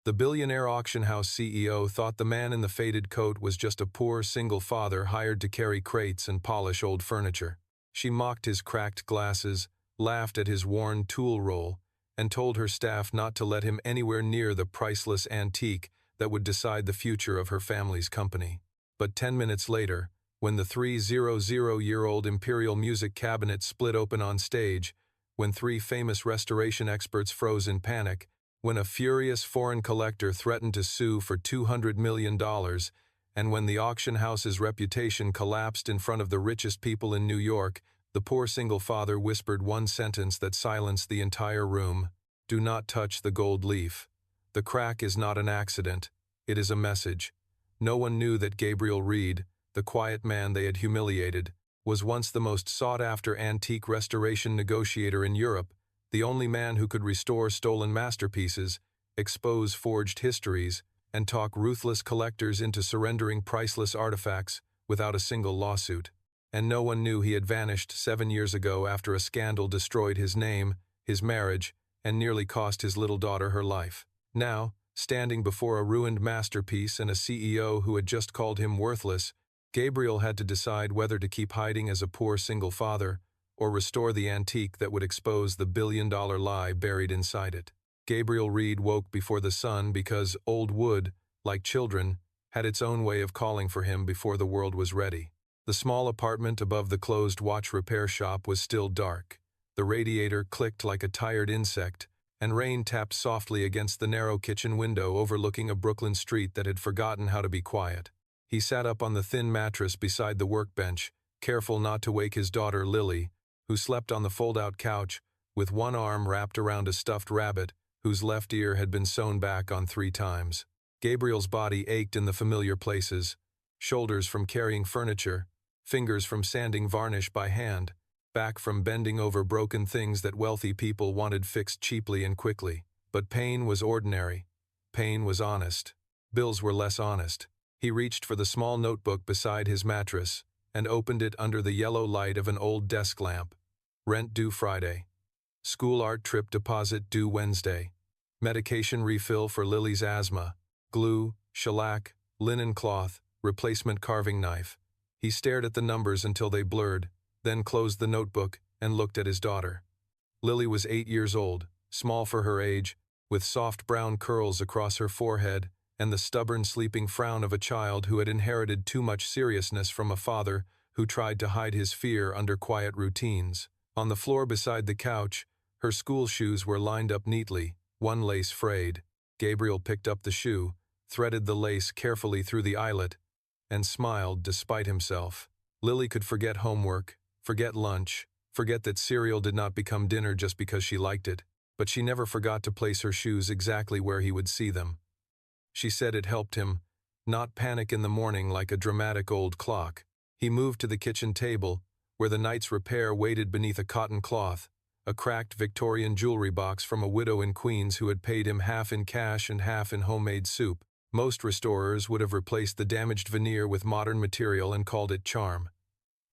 The billionaire auction house CEO thought the man in the faded coat was just a poor single father hired to carry crates and polish old furniture. She mocked his cracked glasses, laughed at his worn tool roll, and told her staff not to let him anywhere near the priceless antique that would decide the future of her family's company. But 10 minutes later, when the 300-year-old Imperial Music Cabinet split open on stage, when 3 famous restoration experts froze in panic, when a furious foreign collector threatened to sue for $200 million, and when the auction house's reputation collapsed in front of the richest people in New York, the poor single father whispered one sentence that silenced the entire room: "Do not touch the gold leaf. The crack is not an accident. It is a message." No one knew that Gabriel Reed, the quiet man they had humiliated, was once the most sought-after antique restoration negotiator in Europe, the only man who could restore stolen masterpieces, expose forged histories, and talk ruthless collectors into surrendering priceless artifacts without a single lawsuit. And no one knew he had vanished 7 years ago after a scandal destroyed his name, his marriage, and nearly cost his little daughter her life. Now, standing before a ruined masterpiece and a CEO who had just called him worthless, Gabriel had to decide whether to keep hiding as a poor single father or restore the antique that would expose the billion-dollar lie buried inside it. Gabriel Reed woke before the sun because old wood, like children, had its own way of calling for him before the world was ready. The small apartment above the closed watch repair shop was still dark. The radiator clicked like a tired insect, and rain tapped softly against the narrow kitchen window overlooking a Brooklyn street that had forgotten how to be quiet. He sat up on the thin mattress beside the workbench, careful not to wake his daughter Lily, who slept on the fold-out couch, with one arm wrapped around a stuffed rabbit whose left ear had been sewn back on 3 times. Gabriel's body ached in the familiar places: shoulders from carrying furniture, fingers from sanding varnish by hand, back from bending over broken things that wealthy people wanted fixed cheaply and quickly. But pain was ordinary. Pain was honest. Bills were less honest. He reached for the small notebook beside his mattress and opened it under the yellow light of an old desk lamp. Rent due Friday. School art trip deposit due Wednesday. Medication refill for Lily's asthma. Glue, shellac, linen cloth, replacement carving knife. He stared at the numbers until they blurred, then closed the notebook and looked at his daughter. Lily was 8 years old, small for her age, with soft brown curls across her forehead and the stubborn sleeping frown of a child who had inherited too much seriousness from a father who tried to hide his fear under quiet routines. On the floor beside the couch, her school shoes were lined up neatly, one lace frayed. Gabriel picked up the shoe, threaded the lace carefully through the eyelet, and smiled despite himself. Lily could forget homework, forget lunch, forget that cereal did not become dinner just because she liked it, but she never forgot to place her shoes exactly where he would see them. She said it helped him not panic in the morning like a dramatic old clock. He moved to the kitchen table, where the night's repair waited beneath a cotton cloth, a cracked Victorian jewelry box from a widow in Queens who had paid him half in cash and half in homemade soup. Most restorers would have replaced the damaged veneer with modern material and called it charm.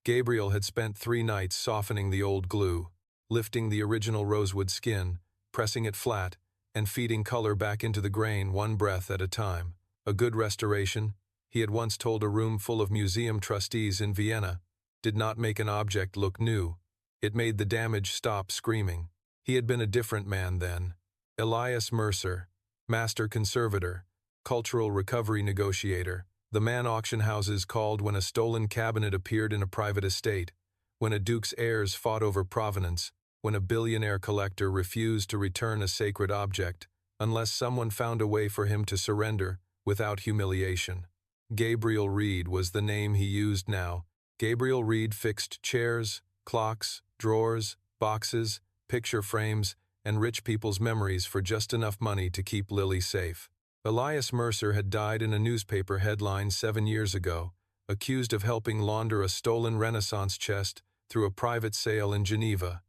Gabriel had spent 3 nights softening the old glue, lifting the original rosewood skin, pressing it flat, and feeding color back into the grain one breath at a time. A good restoration, he had once told a room full of museum trustees in Vienna, did not make an object look new. It made the damage stop screaming. He had been a different man then. Elias Mercer, master conservator, cultural recovery negotiator, the man auction houses called when a stolen cabinet appeared in a private estate, when a duke's heirs fought over provenance, when a billionaire collector refused to return a sacred object unless someone found a way for him to surrender without humiliation. Gabriel Reed was the name he used now. Gabriel Reed fixed chairs, clocks, drawers, boxes, picture frames, and rich people's memories for just enough money to keep Lily safe. Elias Mercer had died in a newspaper headline 7 years ago, accused of helping launder a stolen Renaissance chest through a private sale in Geneva.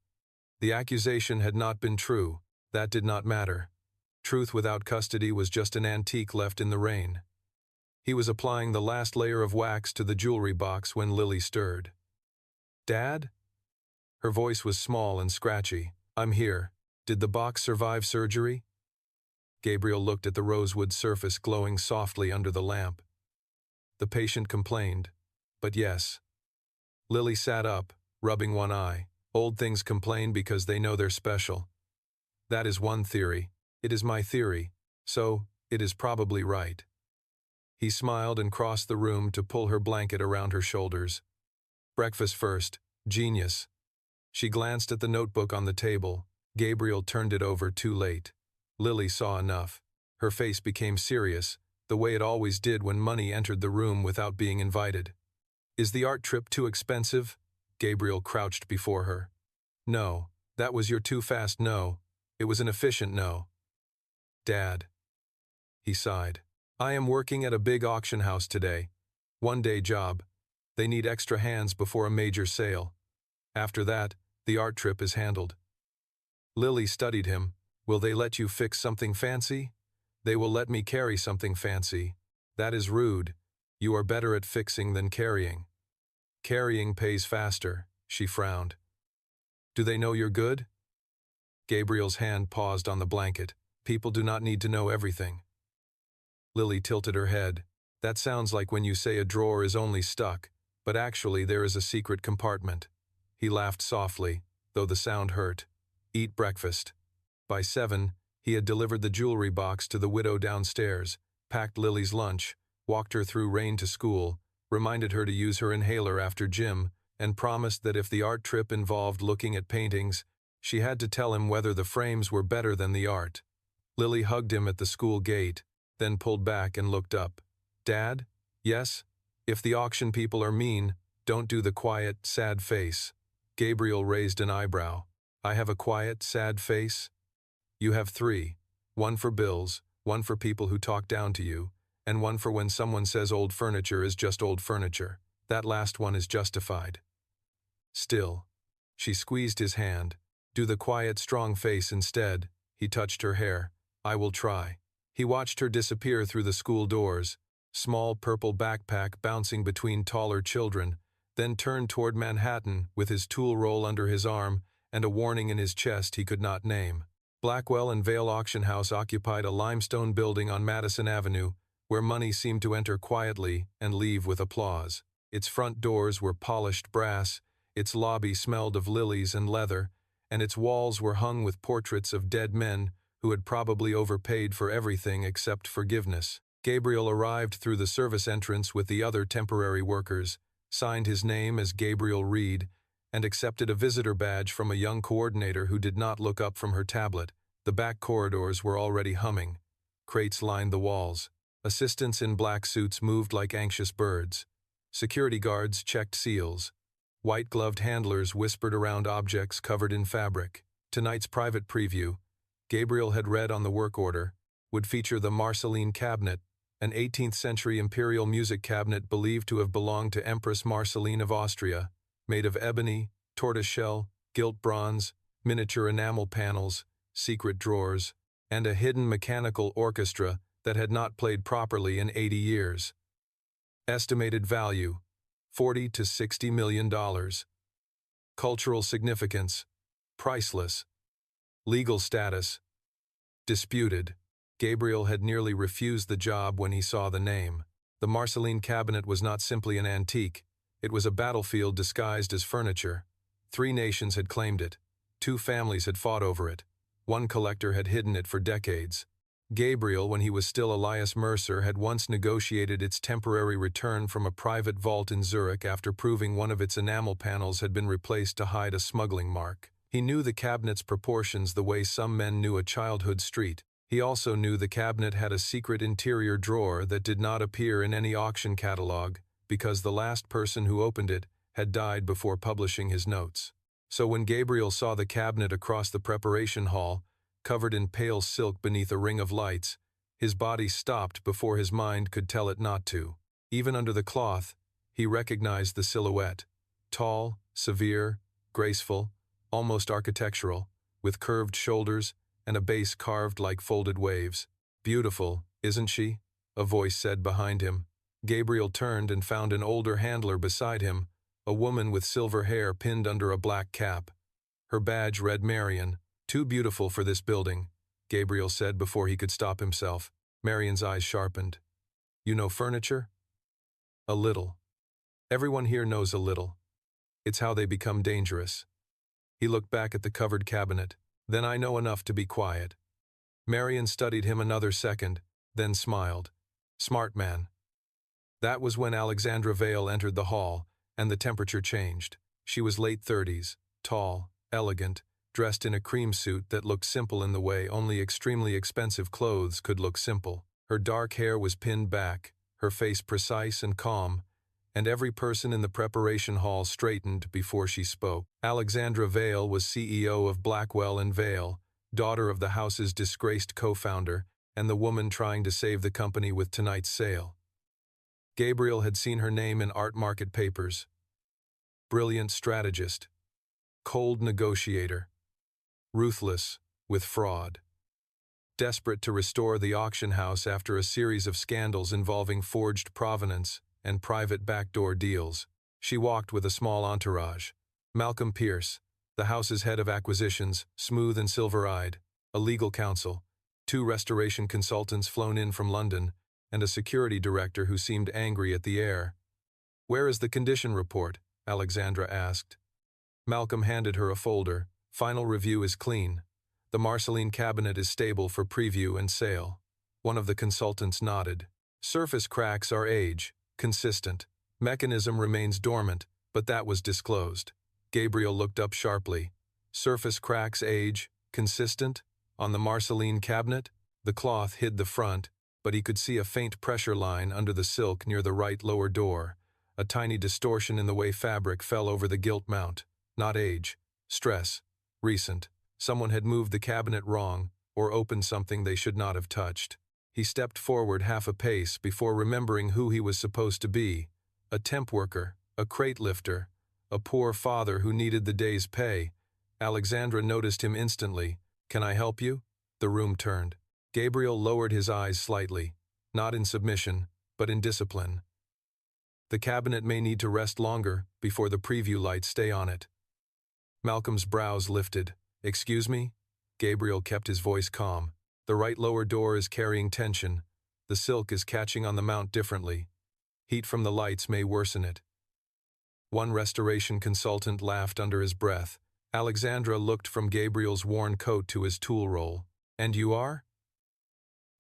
The accusation had not been true. That did not matter. Truth without custody was just an antique left in the rain. He was applying the last layer of wax to the jewelry box when Lily stirred. "Dad?" Her voice was small and scratchy. "I'm here. Did the box survive surgery?" Gabriel looked at the rosewood surface glowing softly under the lamp. The patient complained. But yes. Lily sat up, rubbing one eye. Old things complain because they know they're special. That is one theory. It is my theory. So, it is probably right. He smiled and crossed the room to pull her blanket around her shoulders. Breakfast first. Genius. She glanced at the notebook on the table. Gabriel turned it over too late. Lily saw enough. Her face became serious, the way it always did when money entered the room without being invited. Is the art trip too expensive? Gabriel crouched before her. No, that was your too fast no. It was an efficient no. Dad. He sighed. I am working at a big auction house today. One-day job. They need extra hands before a major sale. After that, the art trip is handled. Lily studied him. Will they let you fix something fancy? They will let me carry something fancy. That is rude. You are better at fixing than carrying. Carrying pays faster, she frowned. Do they know you're good? Gabriel's hand paused on the blanket. People do not need to know everything. Lily tilted her head. That sounds like when you say a drawer is only stuck, but actually there is a secret compartment. He laughed softly, though the sound hurt. Eat breakfast. By 7, he had delivered the jewelry box to the widow downstairs, packed Lily's lunch, walked her through rain to school, reminded her to use her inhaler after gym, and promised that if the art trip involved looking at paintings, she had to tell him whether the frames were better than the art. Lily hugged him at the school gate, then pulled back and looked up. Dad? Yes? If the auction people are mean, don't do the quiet, sad face. Gabriel raised an eyebrow. I have a quiet, sad face? You have 3. One for bills, one for people who talk down to you, and one for when someone says old furniture is just old furniture. That last one is justified. Still. She squeezed his hand. Do the quiet, strong face instead. He touched her hair. I will try. He watched her disappear through the school doors, small purple backpack bouncing between taller children, then turned toward Manhattan with his tool roll under his arm and a warning in his chest he could not name. Blackwell and Vale Auction House occupied a limestone building on Madison Avenue, where money seemed to enter quietly and leave with applause. Its front doors were polished brass, its lobby smelled of lilies and leather, and its walls were hung with portraits of dead men who had probably overpaid for everything except forgiveness. Gabriel arrived through the service entrance with the other temporary workers, signed his name as Gabriel Reed, and accepted a visitor badge from a young coordinator who did not look up from her tablet. The back corridors were already humming. Crates lined the walls. Assistants in black suits moved like anxious birds. Security guards checked seals. White-gloved handlers whispered around objects covered in fabric. Tonight's private preview, Gabriel had read on the work order, would feature the Marcelline Cabinet, an 18th-century imperial music cabinet believed to have belonged to Empress Marcelline of Austria, made of ebony, tortoiseshell, gilt bronze, miniature enamel panels, secret drawers, and a hidden mechanical orchestra that had not played properly in 80 years. Estimated value, $40 to $60 million. Cultural significance, priceless. Legal status, disputed. Gabriel had nearly refused the job when he saw the name. The Marcelline Cabinet was not simply an antique. It was a battlefield disguised as furniture. 3 nations had claimed it. 2 families had fought over it. 1 collector had hidden it for decades. Gabriel, when he was still Elias Mercer, had once negotiated its temporary return from a private vault in Zurich after proving one of its enamel panels had been replaced to hide a smuggling mark. He knew the cabinet's proportions the way some men knew a childhood street. He also knew the cabinet had a secret interior drawer that did not appear in any auction catalog, because the last person who opened it had died before publishing his notes. So when Gabriel saw the cabinet across the preparation hall, covered in pale silk beneath a ring of lights, his body stopped before his mind could tell it not to. Even under the cloth, he recognized the silhouette. Tall, severe, graceful, almost architectural, with curved shoulders and a base carved like folded waves. Beautiful, isn't she? A voice said behind him. Gabriel turned and found an older handler beside him, a woman with silver hair pinned under a black cap. Her badge read Marion, too beautiful for this building. Gabriel said before he could stop himself. Marion's eyes sharpened. You know furniture? A little. Everyone here knows a little. It's how they become dangerous. He looked back at the covered cabinet. Then I know enough to be quiet. Marion studied him another second, then smiled. Smart man. That was when Alexandra Vale entered the hall, and the temperature changed. She was late 30s, tall, elegant, dressed in a cream suit that looked simple in the way only extremely expensive clothes could look simple. Her dark hair was pinned back, her face precise and calm, and every person in the preparation hall straightened before she spoke. Alexandra Vale was CEO of Blackwell & Vale, daughter of the house's disgraced co-founder, and the woman trying to save the company with tonight's sale. Gabriel had seen her name in art market papers. Brilliant strategist. Cold negotiator. Ruthless with fraud. Desperate to restore the auction house after a series of scandals involving forged provenance and private backdoor deals, she walked with a small entourage. Malcolm Pierce, the house's head of acquisitions, smooth and silver-eyed, a legal counsel, 2 restoration consultants flown in from London, and a security director who seemed angry at the air. Where is the condition report? Alexandra asked. Malcolm handed her a folder. Final review is clean. The Marcelline Cabinet is stable for preview and sale. One of the consultants nodded. Surface cracks are age, consistent. Mechanism remains dormant, but that was disclosed. Gabriel looked up sharply. Surface cracks age, consistent? On the Marcelline Cabinet? The cloth hid the front, but he could see a faint pressure line under the silk near the right lower door, a tiny distortion in the way fabric fell over the gilt mount. Not age. Stress. Recent. Someone had moved the cabinet wrong, or opened something they should not have touched. He stepped forward half a pace before remembering who he was supposed to be. A temp worker, a crate lifter, a poor father who needed the day's pay. Alexandra noticed him instantly. Can I help you? The room turned. Gabriel lowered his eyes slightly, not in submission, but in discipline. The cabinet may need to rest longer before the preview lights stay on it. Malcolm's brows lifted. Excuse me? Gabriel kept his voice calm. The right lower door is carrying tension. The silk is catching on the mount differently. Heat from the lights may worsen it. One restoration consultant laughed under his breath. Alexandra looked from Gabriel's worn coat to his tool roll. And you are?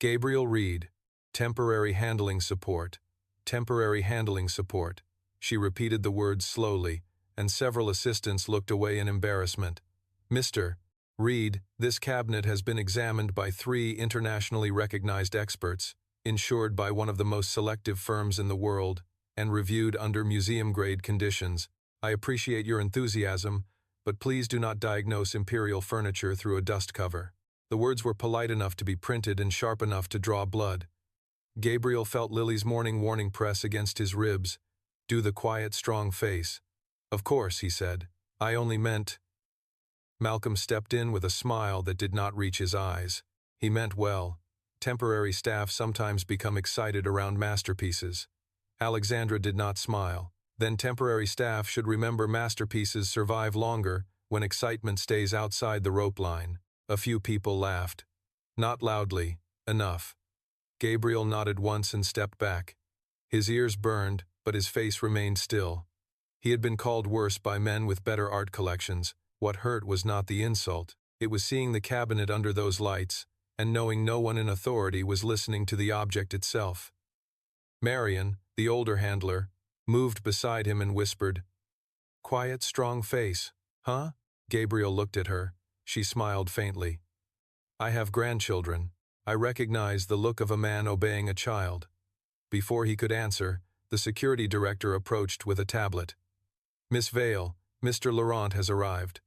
Gabriel Reed. Temporary handling support. Temporary handling support. She repeated the words slowly, and several assistants looked away in embarrassment. Mr. Reed, this cabinet has been examined by 3 internationally recognized experts, insured by one of the most selective firms in the world, and reviewed under museum-grade conditions. I appreciate your enthusiasm, but please do not diagnose imperial furniture through a dust cover. The words were polite enough to be printed and sharp enough to draw blood. Gabriel felt Lily's morning warning press against his ribs. Do the quiet, strong face. Of course, he said. I only meant... Malcolm stepped in with a smile that did not reach his eyes. He meant well. Temporary staff sometimes become excited around masterpieces. Alexandra did not smile. Then temporary staff should remember masterpieces survive longer when excitement stays outside the rope line. A few people laughed. Not loudly. Enough. Gabriel nodded once and stepped back. His ears burned, but his face remained still. He had been called worse by men with better art collections. What hurt was not the insult. It was seeing the cabinet under those lights, and knowing no one in authority was listening to the object itself. Marion, the older handler, moved beside him and whispered, Quiet, strong face, huh? Gabriel looked at her. She smiled faintly. I have grandchildren. I recognize the look of a man obeying a child. Before he could answer, the security director approached with a tablet. Miss Vale, Mr. Laurent has arrived.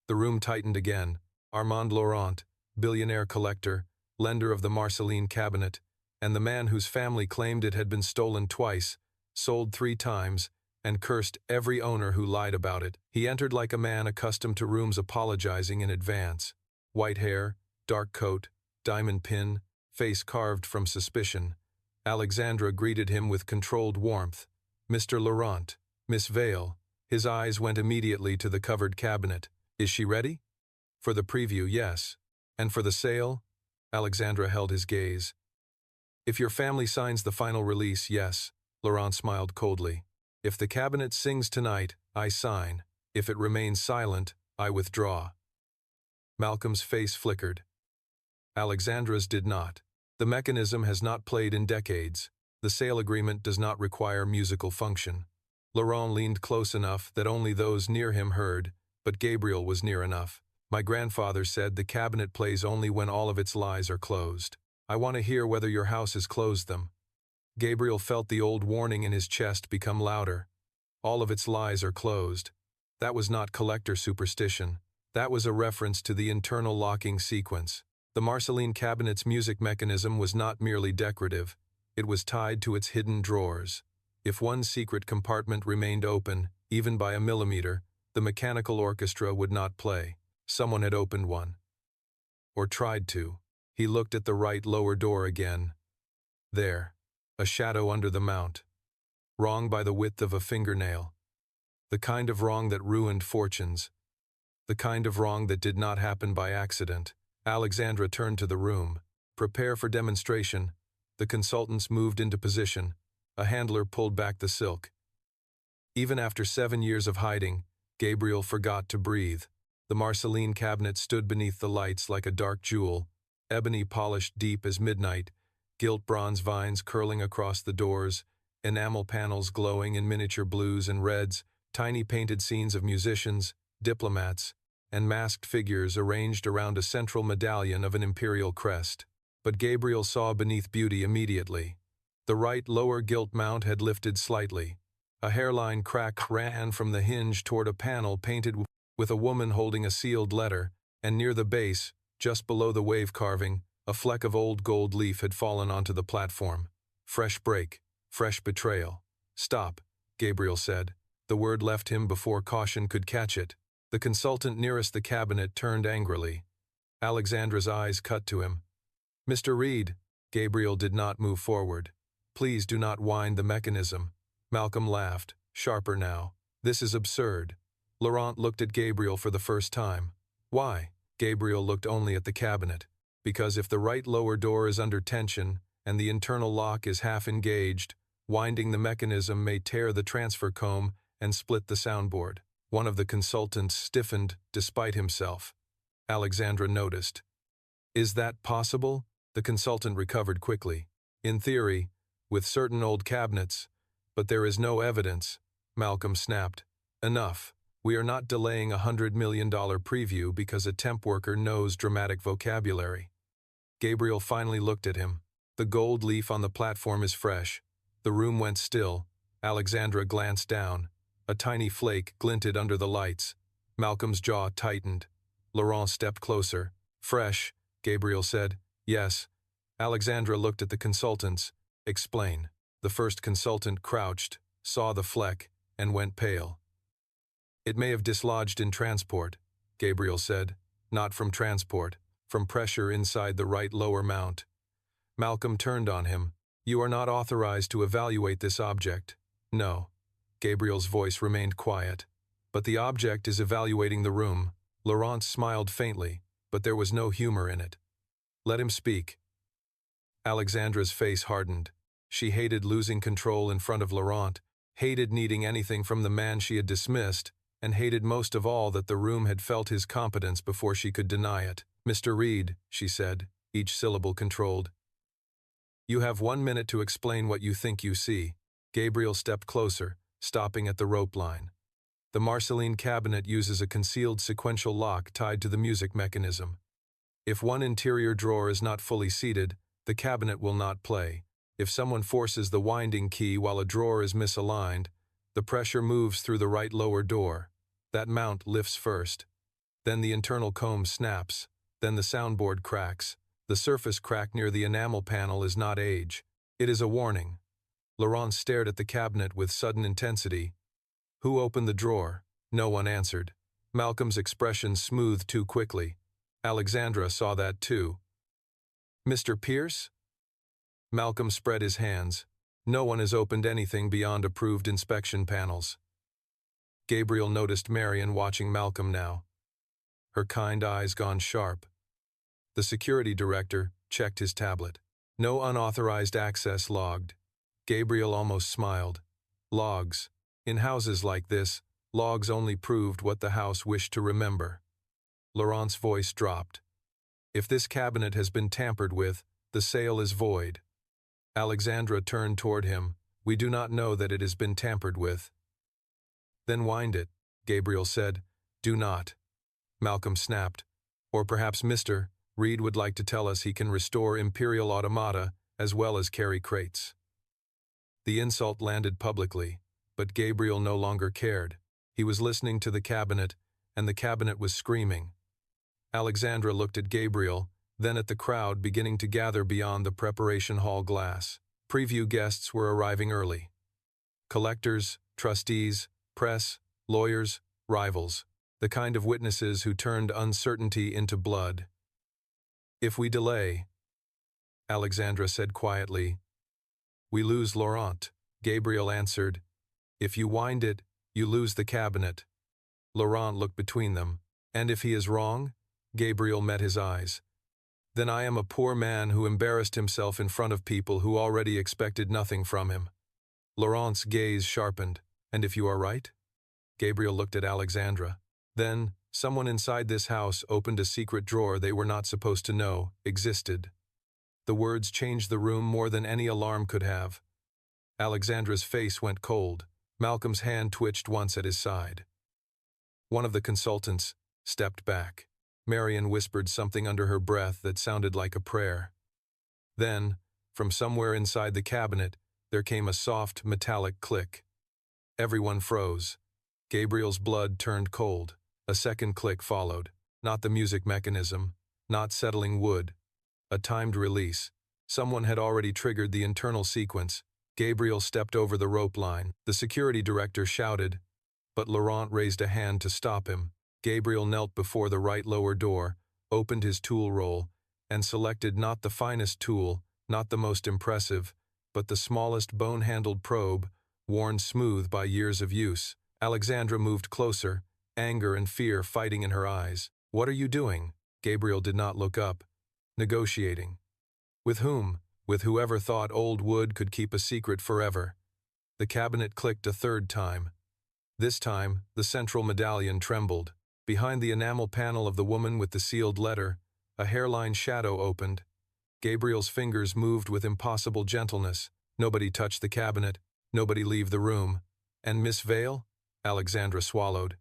The room tightened again. Armand Laurent, billionaire collector, lender of the Marcelline Cabinet, and the man whose family claimed it had been stolen twice, sold 3 times, and cursed every owner who lied about it. He entered like a man accustomed to rooms apologizing in advance. White hair, dark coat, diamond pin, face carved from suspicion. Alexandra greeted him with controlled warmth. Mr. Laurent, Miss Vale. His eyes went immediately to the covered cabinet. Is she ready? For the preview, yes. And for the sale? Alexandra held his gaze. If your family signs the final release, yes, Laurent smiled coldly. If the cabinet sings tonight, I sign. If it remains silent, I withdraw. Malcolm's face flickered. Alexandra's did not. The mechanism has not played in decades. The sale agreement does not require musical function. Laurent leaned close enough that only those near him heard, but Gabriel was near enough. My grandfather said the cabinet plays only when all of its lies are closed. I want to hear whether your house has closed them. Gabriel felt the old warning in his chest become louder. All of its lies are closed. That was not collector superstition. That was a reference to the internal locking sequence. The Marcelline Cabinet's music mechanism was not merely decorative. It was tied to its hidden drawers. If one secret compartment remained open, even by a millimeter, the mechanical orchestra would not play. Someone had opened one. Or tried to. He looked at the right lower door again. There. A shadow under the mount. Wrong by the width of a fingernail. The kind of wrong that ruined fortunes. The kind of wrong that did not happen by accident. Alexandra turned to the room. Prepare for demonstration. The consultants moved into position. A handler pulled back the silk. Even after 7 years of hiding, Gabriel forgot to breathe. The Marcelline cabinet stood beneath the lights like a dark jewel, ebony polished deep as midnight, gilt bronze vines curling across the doors, enamel panels glowing in miniature blues and reds, tiny painted scenes of musicians, diplomats, and masked figures arranged around a central medallion of an imperial crest. But Gabriel saw beneath beauty immediately. The right lower gilt mount had lifted slightly. A hairline crack ran from the hinge toward a panel painted with a woman holding a sealed letter, and near the base, just below the wave carving, a fleck of old gold leaf had fallen onto the platform. Fresh break, fresh betrayal. Stop, Gabriel said. The word left him before caution could catch it. The consultant nearest the cabinet turned angrily. Alexandra's eyes cut to him. Mr. Reed, Gabriel did not move forward. Please do not wind the mechanism. Malcolm laughed, sharper now. This is absurd. Laurent looked at Gabriel for the first time. Why? Gabriel looked only at the cabinet. Because if the right lower door is under tension and the internal lock is half engaged, winding the mechanism may tear the transfer comb and split the soundboard. One of the consultants stiffened despite himself. Alexandra noticed. Is that possible? The consultant recovered quickly. In theory, with certain old cabinets, but there is no evidence. Malcolm snapped. Enough. We are not delaying $100 million preview because a temp worker knows dramatic vocabulary. Gabriel finally looked at him. The gold leaf on the platform is fresh. The room went still. Alexandra glanced down. A tiny flake glinted under the lights. Malcolm's jaw tightened. Laurent stepped closer. Fresh, Gabriel said. Yes. Alexandra looked at the consultants. Explain. The first consultant crouched, saw the fleck, and went pale. It may have dislodged in transport, Gabriel said. Not from transport, from pressure inside the right lower mount. Malcolm turned on him. You are not authorized to evaluate this object. No. Gabriel's voice remained quiet. But the object is evaluating the room. Laurent smiled faintly, but there was no humor in it. Let him speak. Alexandra's face hardened. She hated losing control in front of Laurent, hated needing anything from the man she had dismissed, and hated most of all that the room had felt his competence before she could deny it. Mr. Reed, she said, each syllable controlled. You have 1 minute to explain what you think you see. Gabriel stepped closer, stopping at the rope line. The Marcelline cabinet uses a concealed sequential lock tied to the music mechanism. If one interior drawer is not fully seated, the cabinet will not play. If someone forces the winding key while a drawer is misaligned, the pressure moves through the right lower door. That mount lifts first. Then the internal comb snaps. Then the soundboard cracks. The surface crack near the enamel panel is not age. It is a warning. Laurent stared at the cabinet with sudden intensity. Who opened the drawer? No one answered. Malcolm's expression smoothed too quickly. Alexandra saw that too. Mr. Pierce? Malcolm spread his hands. No one has opened anything beyond approved inspection panels. Gabriel noticed Marion watching Malcolm now. Her kind eyes gone sharp. The security director, checked his tablet. No unauthorized access logged. Gabriel almost smiled. Logs. In houses like this, logs only proved what the house wished to remember. Laurent's voice dropped. If this cabinet has been tampered with, the sale is void. Alexandra turned toward him. We do not know that it has been tampered with. Then wind it, Gabriel said. Do not. Malcolm snapped. Or perhaps Mr. Reed would like to tell us he can restore imperial automata as well as carry crates. The insult landed publicly, but Gabriel no longer cared. He was listening to the cabinet, and the cabinet was screaming. Alexandra looked at Gabriel, then at the crowd beginning to gather beyond the preparation hall glass. Preview guests were arriving early. Collectors, trustees, press, lawyers, rivals, the kind of witnesses who turned uncertainty into blood. If we delay, Alexandra said quietly, we lose Laurent. Gabriel answered, if you wind it, you lose the cabinet. Laurent looked between them. And if he is wrong? Gabriel met his eyes. Then I am a poor man who embarrassed himself in front of people who already expected nothing from him. Laurent's gaze sharpened. And if you are right? Gabriel looked at Alexandra. Then, someone inside this house opened a secret drawer they were not supposed to know existed. The words changed the room more than any alarm could have. Alexandra's face went cold. Malcolm's hand twitched once at his side. One of the consultants stepped back. Marion whispered something under her breath that sounded like a prayer. Then, from somewhere inside the cabinet, there came a soft, metallic click. Everyone froze. Gabriel's blood turned cold. A second click followed. Not the music mechanism, not settling wood. A timed release. Someone had already triggered the internal sequence. Gabriel stepped over the rope line. The security director shouted, but Laurent raised a hand to stop him. Gabriel knelt before the right lower door, opened his tool roll, and selected not the finest tool, not the most impressive, but the smallest bone-handled probe, worn smooth by years of use. Alexandra moved closer, anger and fear fighting in her eyes. What are you doing? Gabriel did not look up. Negotiating. With whom? With whoever thought old wood could keep a secret forever. The cabinet clicked a third time. This time, the central medallion trembled. Behind the enamel panel of the woman with the sealed letter, a hairline shadow opened. Gabriel's fingers moved with impossible gentleness. Nobody touched the cabinet. Nobody leave the room. And Miss Vale? Alexandra swallowed.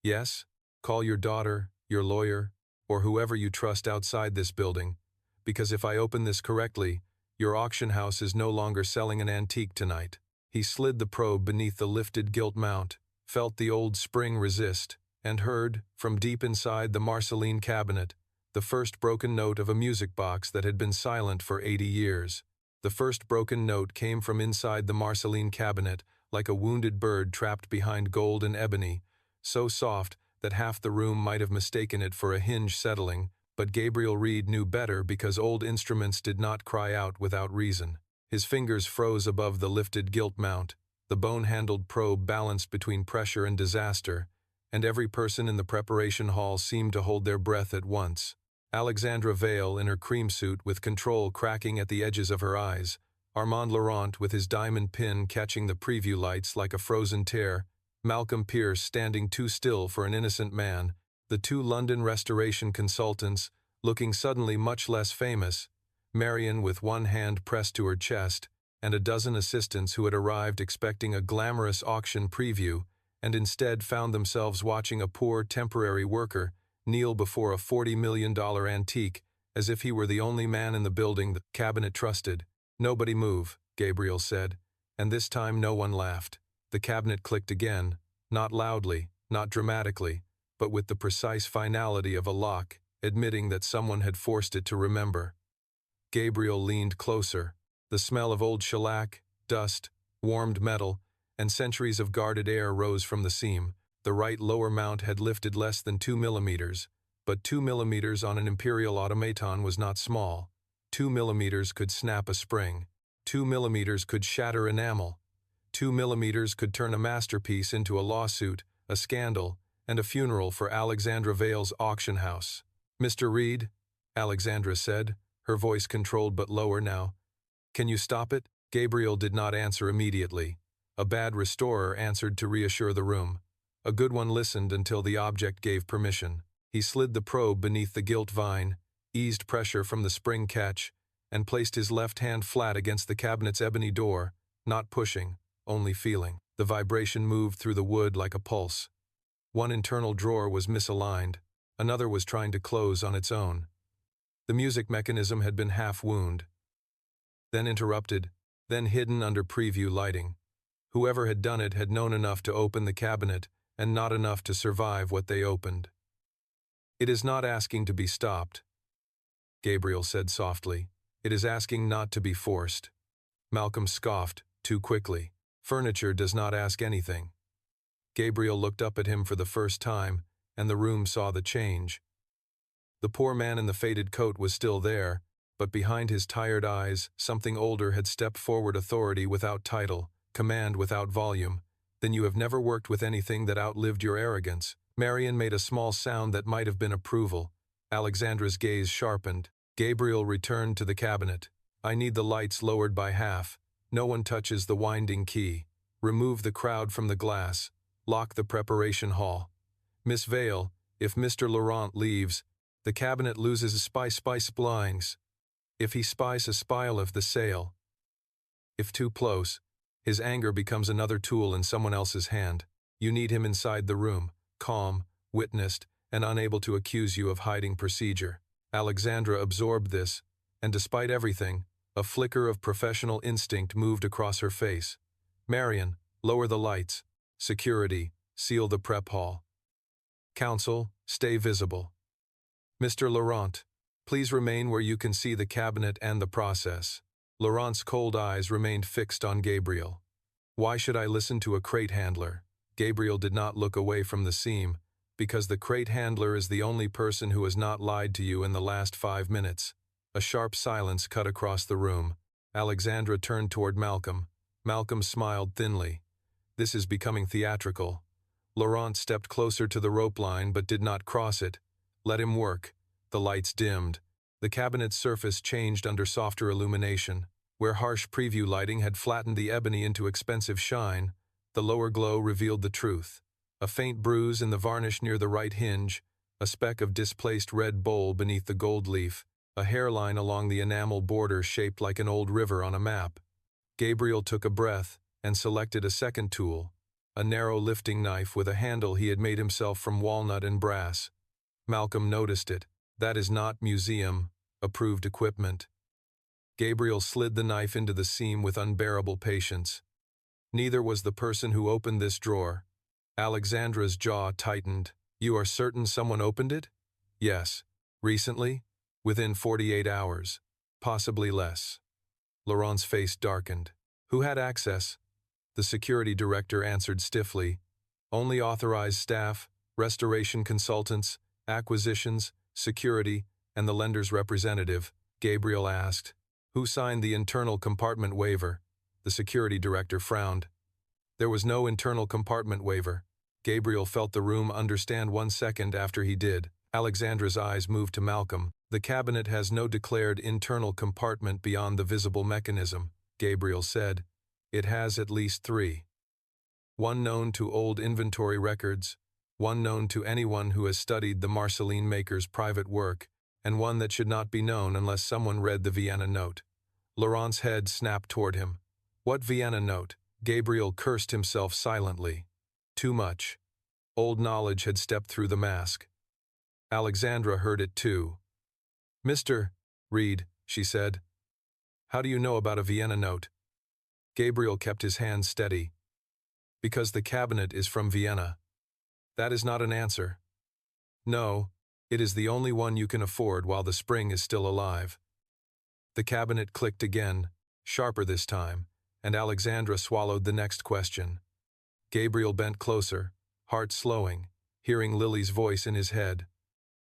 Yes, call your daughter, your lawyer, or whoever you trust outside this building, because if I open this correctly, your auction house is no longer selling an antique tonight. He slid the probe beneath the lifted gilt mount, felt the old spring resist, and heard, from deep inside the Marcelline Cabinet, the first broken note of a music box that had been silent for 80 years. The first broken note came from inside the Marcelline Cabinet, like a wounded bird trapped behind gold and ebony, so soft that half the room might have mistaken it for a hinge settling, but Gabriel Reed knew better because old instruments did not cry out without reason. His fingers froze above the lifted gilt mount, the bone-handled probe balanced between pressure and disaster, and every person in the preparation hall seemed to hold their breath at once. Alexandra Vale in her cream suit with control cracking at the edges of her eyes, Armand Laurent with his diamond pin catching the preview lights like a frozen tear, Malcolm Pierce standing too still for an innocent man, the two London restoration consultants, looking suddenly much less famous, Marion with one hand pressed to her chest, and a dozen assistants who had arrived expecting a glamorous auction preview, and instead found themselves watching a poor temporary worker kneel before a $40 million antique as if he were the only man in the building the cabinet trusted. Nobody move, Gabriel said, and this time no one laughed. The cabinet clicked again, not loudly, not dramatically, but with the precise finality of a lock, admitting that someone had forced it to remember. Gabriel leaned closer. The smell of old shellac, dust, warmed metal, and centuries of guarded air rose from the seam. The right lower mount had lifted less than 2 millimeters, but 2 millimeters on an imperial automaton was not small. 2 millimeters could snap a spring. 2 millimeters could shatter enamel. 2 millimeters could turn a masterpiece into a lawsuit, a scandal, and a funeral for Alexandra Vale's auction house. Mr. Reed, Alexandra said, her voice controlled but lower now. "Can you stop it?" Gabriel did not answer immediately. A bad restorer answered to reassure the room. A good one listened until the object gave permission. He slid the probe beneath the gilt vine, eased pressure from the spring catch, and placed his left hand flat against the cabinet's ebony door, not pushing, only feeling. The vibration moved through the wood like a pulse. One internal drawer was misaligned. Another was trying to close on its own. The music mechanism had been half-wound, then interrupted, then hidden under preview lighting. Whoever had done it had known enough to open the cabinet and not enough to survive what they opened. "It is not asking to be stopped," Gabriel said softly. "It is asking not to be forced." Malcolm scoffed, too quickly. "Furniture does not ask anything." Gabriel looked up at him for the first time, and the room saw the change. The poor man in the faded coat was still there, but behind his tired eyes, something older had stepped forward, authority without title, command without volume. "Then you have never worked with anything that outlived your arrogance." Marion made a small sound that might have been approval. Alexandra's gaze sharpened. Gabriel returned to the cabinet. "I need the lights lowered by half. No one touches the winding key. Remove the crowd from the glass. Lock the preparation hall. Miss Vale, if Mr. Laurent leaves, the cabinet loses spice blinds. If he spies a spile of the sale. If too close, his anger becomes another tool in someone else's hand. You need him inside the room, calm, witnessed, and unable to accuse you of hiding procedure." Alexandra absorbed this, and despite everything, a flicker of professional instinct moved across her face. "Marion, lower the lights. Security, seal the prep hall. Counsel, stay visible. Mr. Laurent, please remain where you can see the cabinet and the process." Laurent's cold eyes remained fixed on Gabriel. "Why should I listen to a crate handler?" Gabriel did not look away from the seam, "because the crate handler is the only person who has not lied to you in the last 5 minutes. A sharp silence cut across the room. Alexandra turned toward Malcolm. Malcolm smiled thinly. "This is becoming theatrical." Laurent stepped closer to the rope line but did not cross it. "Let him work." The lights dimmed. The cabinet's surface changed under softer illumination. Where harsh preview lighting had flattened the ebony into expensive shine, the lower glow revealed the truth. A faint bruise in the varnish near the right hinge, a speck of displaced red bowl beneath the gold leaf, a hairline along the enamel border shaped like an old river on a map. Gabriel took a breath and selected a second tool, a narrow lifting knife with a handle he had made himself from walnut and brass. Malcolm noticed it. "That is not museum-approved equipment." Gabriel slid the knife into the seam with unbearable patience. "Neither was the person who opened this drawer." Alexandra's jaw tightened. "You are certain someone opened it?" "Yes." "Recently?" "Within 48 hours. Possibly less." Laurent's face darkened. "Who had access?" The security director answered stiffly. "Only authorized staff, restoration consultants, acquisitions, security, and the lender's representative." Gabriel asked, "Who signed the internal compartment waiver?" The security director frowned. "There was no internal compartment waiver." Gabriel felt the room understand 1 second after he did. Alexandra's eyes moved to Malcolm. "The cabinet has no declared internal compartment beyond the visible mechanism," Gabriel said. "It has at least 3. One known to old inventory records, one known to anyone who has studied the Marcelline maker's private work, and one that should not be known unless someone read the Vienna note." Laurent's head snapped toward him. "What Vienna note?" Gabriel cursed himself silently. Too much. Old knowledge had stepped through the mask. Alexandra heard it too. "Mr. Reed," she said, "how do you know about a Vienna note?" Gabriel kept his hand steady. "Because the cabinet is from Vienna." "That is not an answer." "No, it is the only one you can afford while the spring is still alive." The cabinet clicked again, sharper this time, and Alexandra swallowed the next question. Gabriel bent closer, heart slowing, hearing Lily's voice in his head.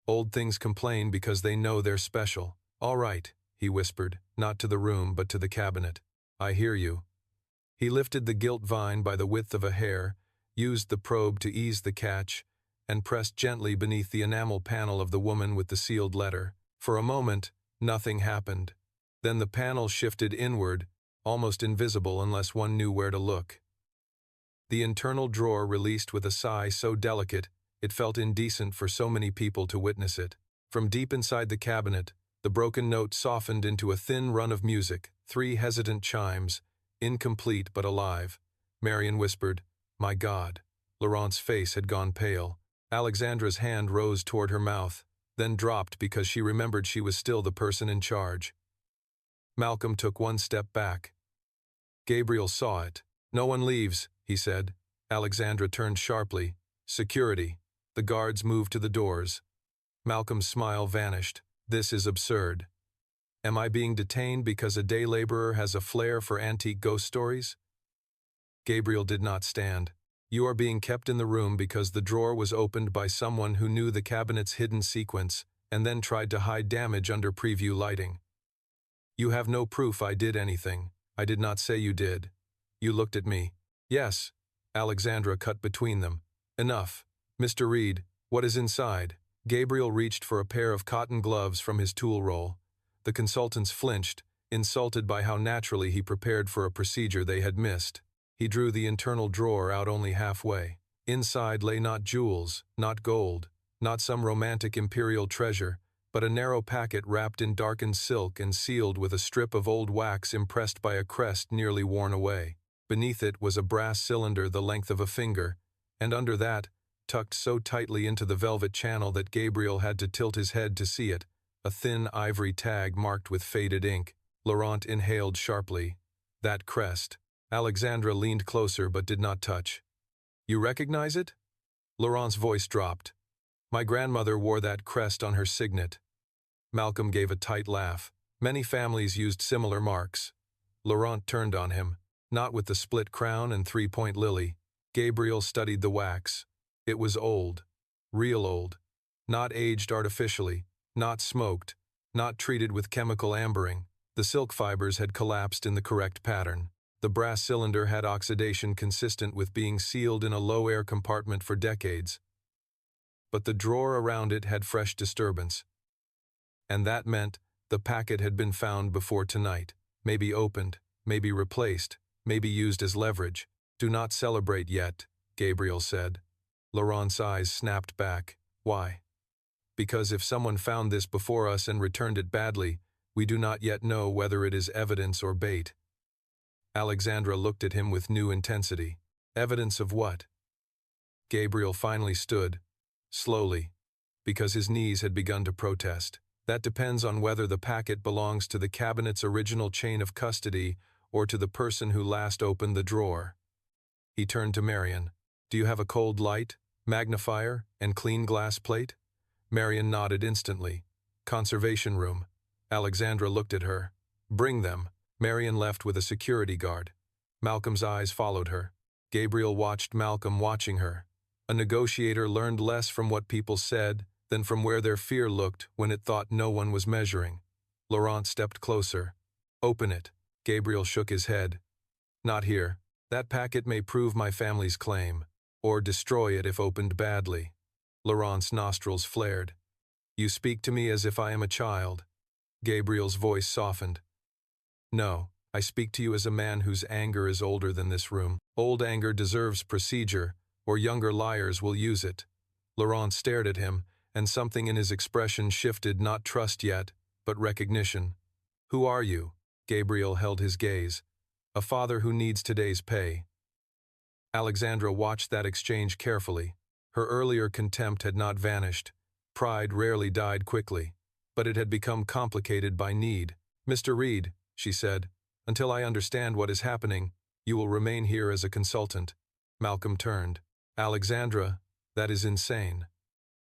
"Old things complain because they know they're special." "All right," he whispered, not to the room but to the cabinet. "I hear you." He lifted the gilt vine by the width of a hair, used the probe to ease the catch, and pressed gently beneath the enamel panel of the woman with the sealed letter. For a moment, Nothing happened. Then the panel shifted inward, almost invisible unless one knew where to look. The internal drawer released with a sigh so delicate, it felt indecent for so many people to witness it. From deep inside the cabinet, the broken note softened into a thin run of music, 3 hesitant chimes, incomplete but alive. Marion whispered, "My God." Laurent's face had gone pale. Alexandra's hand rose toward her mouth, then dropped because she remembered she was still the person in charge. Malcolm took one step back. Gabriel saw it. "No one leaves," he said. Alexandra turned sharply. "Security." The guards moved to the doors. Malcolm's smile vanished. "This is absurd. Am I being detained because a day laborer has a flair for antique ghost stories?" Gabriel did not stand. "You are being kept in the room because the drawer was opened by someone who knew the cabinet's hidden sequence and then tried to hide damage under preview lighting. You have no proof I did anything. I did not say you did. You looked at me." "Yes." Alexandra cut between them. "Enough. Mr. Reed, what is inside?" Gabriel reached for a pair of cotton gloves from his tool roll. The consultants flinched, insulted by how naturally he prepared for a procedure they had missed. He drew the internal drawer out only halfway. Inside lay not jewels, not gold, not some romantic imperial treasure, but a narrow packet wrapped in darkened silk and sealed with a strip of old wax impressed by a crest nearly worn away. Beneath it was a brass cylinder the length of a finger, and under that, tucked so tightly into the velvet channel that Gabriel had to tilt his head to see it, a thin ivory tag marked with faded ink. Laurent inhaled sharply. That crest. Alexandra leaned closer but did not touch. "You recognize it?" Laurent's voice dropped. "My grandmother wore that crest on her signet." Malcolm gave a tight laugh. Many families used similar marks. Laurent turned on him. "Not with the split crown and 3-point lily." Gabriel studied the wax. It was old. Real old. Not aged artificially. Not smoked. Not treated with chemical ambering. The silk fibers had collapsed in the correct pattern. The brass cylinder had oxidation consistent with being sealed in a low-air compartment for decades. But the drawer around it had fresh disturbance. And that meant the packet had been found before tonight. Maybe opened, maybe replaced, maybe used as leverage. "Do not celebrate yet," Gabriel said. Laurent's eyes snapped back. "Why?" "Because if someone found this before us and returned it badly, we do not yet know whether it is evidence or bait." Alexandra looked at him with new intensity. "Evidence of what?" Gabriel finally stood, slowly, because his knees had begun to protest. "That depends on whether the packet belongs to the cabinet's original chain of custody or to the person who last opened the drawer." He turned to Marion. "Do you have a cold light, magnifier, and clean glass plate?" Marion nodded instantly. "Conservation room." Alexandra looked at her. "Bring them." Marion left with a security guard. Malcolm's eyes followed her. Gabriel watched Malcolm watching her. A negotiator learned less from what people said than from where their fear looked when it thought no one was measuring. Laurent stepped closer. "Open it." Gabriel shook his head. "Not here. That packet may prove my family's claim, or destroy it if opened badly." Laurent's nostrils flared. "You speak to me as if I am a child." Gabriel's voice softened. "No, I speak to you as a man whose anger is older than this room. Old anger deserves procedure, or younger liars will use it." Laurent stared at him, and something in his expression shifted, not trust yet, but recognition. "Who are you?" Gabriel held his gaze. "A father who needs today's pay." Alexandra watched that exchange carefully. Her earlier contempt had not vanished. Pride rarely died quickly, but it had become complicated by need. "Mr. Reed," she said, "until I understand what is happening, you will remain here as a consultant." Malcolm turned. "Alexandra, that is insane."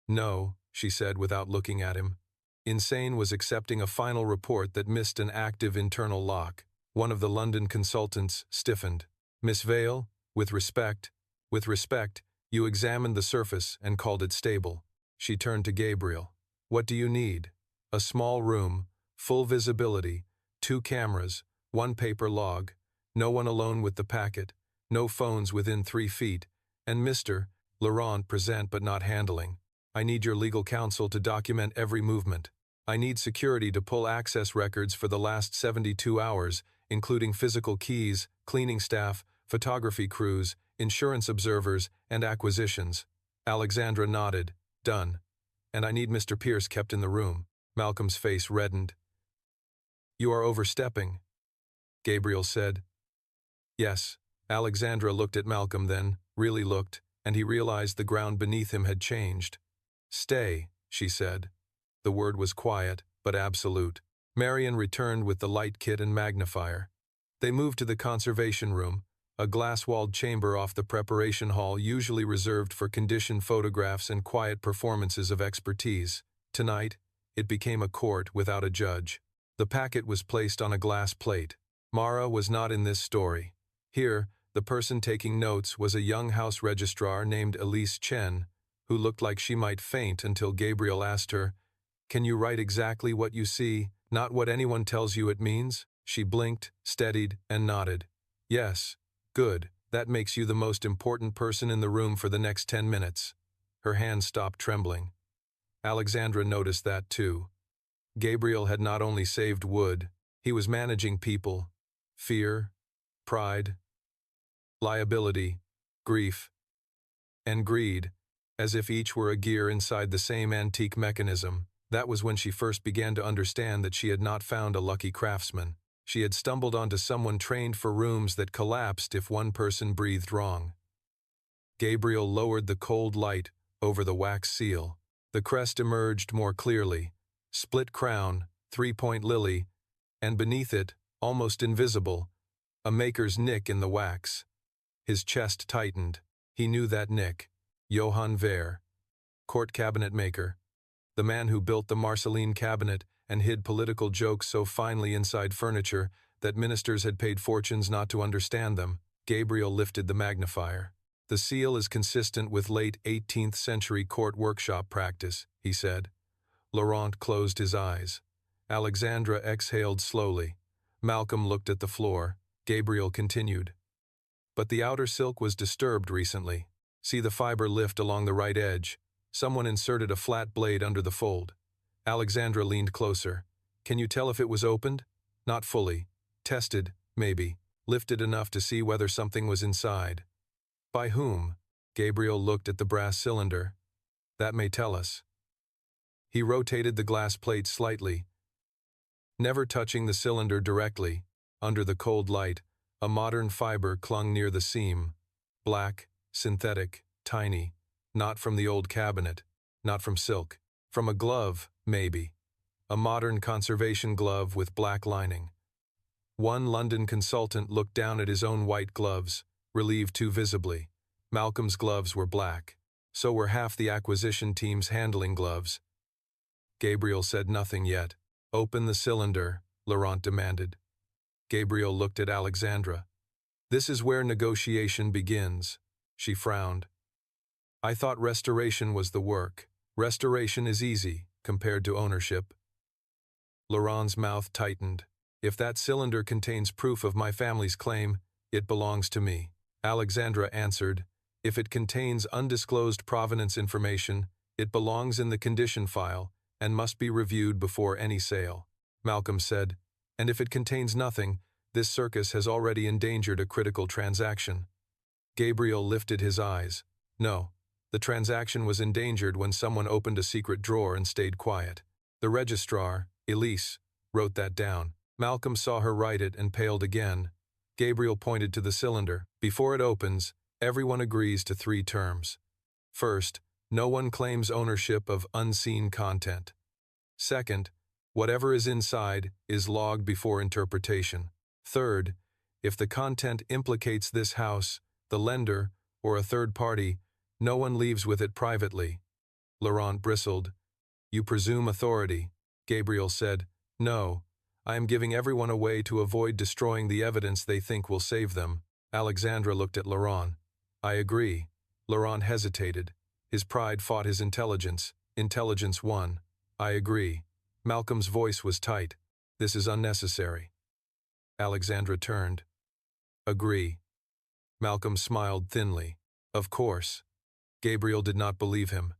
"No," she said without looking at him. Insane was accepting a final report that missed an active internal lock. One of the London consultants stiffened. "Miss Vale, with respect, you examined the surface and called it stable." She turned to Gabriel. "What do you need?" "A small room, full visibility, 2 cameras, 1 paper log, no one alone with the packet, no phones within 3 feet, and Mr. Laurent present but not handling. I need your legal counsel to document every movement." I need security to pull access records for the last 72 hours, including physical keys, cleaning staff, photography crews, insurance observers, and acquisitions. Alexandra nodded. Done. And I need Mr. Pierce kept in the room. Malcolm's face reddened. You are overstepping, Gabriel said. Yes. Alexandra looked at Malcolm then, really looked, and he realized the ground beneath him had changed. Stay, she said. The word was quiet, but absolute. Marion returned with the light kit and magnifier. They moved to the conservation room, a glass-walled chamber off the preparation hall usually reserved for condition photographs and quiet performances of expertise. Tonight, it became a court without a judge. The packet was placed on a glass plate. Mara was not in this story. Here, the person taking notes was a young house registrar named Elise Chen, who looked like she might faint until Gabriel asked her, "Can you write exactly what you see, not what anyone tells you it means?" She blinked, steadied, and nodded. Yes. Good. That makes you the most important person in the room for the next 10 minutes. Her hand stopped trembling. Alexandra noticed that too. Gabriel had not only saved wood, he was managing people, fear, pride, liability, grief, and greed, as if each were a gear inside the same antique mechanism. That was when she first began to understand that she had not found a lucky craftsman. She had stumbled onto someone trained for rooms that collapsed if one person breathed wrong. Gabriel lowered the cold light over the wax seal. The crest emerged more clearly, split crown, three-point lily, and beneath it, almost invisible, a maker's nick in the wax. His chest tightened. He knew that nick. Johann Ver, court cabinet maker, the man who built the Marcelline Cabinet and hid political jokes so finely inside furniture that ministers had paid fortunes not to understand them. Gabriel lifted the magnifier. The seal is consistent with late 18th century court workshop practice, he said. Laurent closed his eyes. Alexandra exhaled slowly. Malcolm looked at the floor. Gabriel continued. But the outer silk was disturbed recently. See the fiber lift along the right edge. Someone inserted a flat blade under the fold. Alexandra leaned closer. Can you tell if it was opened? Not fully. Tested, maybe. Lifted enough to see whether something was inside. By whom? Gabriel looked at the brass cylinder. That may tell us. He rotated the glass plate slightly, never touching the cylinder directly. Under the cold light, a modern fiber clung near the seam. Black, synthetic, tiny. Not from the old cabinet. Not from silk. From a glove, maybe. A modern conservation glove with black lining. One London consultant looked down at his own white gloves, relieved too visibly. Malcolm's gloves were black. So were half the acquisition team's handling gloves. Gabriel said nothing yet. Open the cylinder, Laurent demanded. Gabriel looked at Alexandra. This is where negotiation begins. She frowned. I thought restoration was the work. Restoration is easy, compared to ownership. Laurent's mouth tightened. If that cylinder contains proof of my family's claim, it belongs to me. Alexandra answered. If it contains undisclosed provenance information, it belongs in the condition file and must be reviewed before any sale. Malcolm said, and if it contains nothing, this circus has already endangered a critical transaction. Gabriel lifted his eyes. No, the transaction was endangered when someone opened a secret drawer and stayed quiet. The registrar, Elise, wrote that down. Malcolm saw her write it and paled again. Gabriel pointed to the cylinder. Before it opens, everyone agrees to 3 terms. First, no one claims ownership of unseen content. Second, whatever is inside is logged before interpretation. Third, if the content implicates this house, the lender, or a third party, no one leaves with it privately. Laurent bristled. You presume authority. Gabriel said, No, I am giving everyone a way to avoid destroying the evidence they think will save them. Alexandra looked at Laurent. I agree. Laurent hesitated. His pride fought his intelligence. Intelligence won. I agree. Malcolm's voice was tight. This is unnecessary. Alexandra turned. Agree. Malcolm smiled thinly. Of course. Gabriel did not believe him.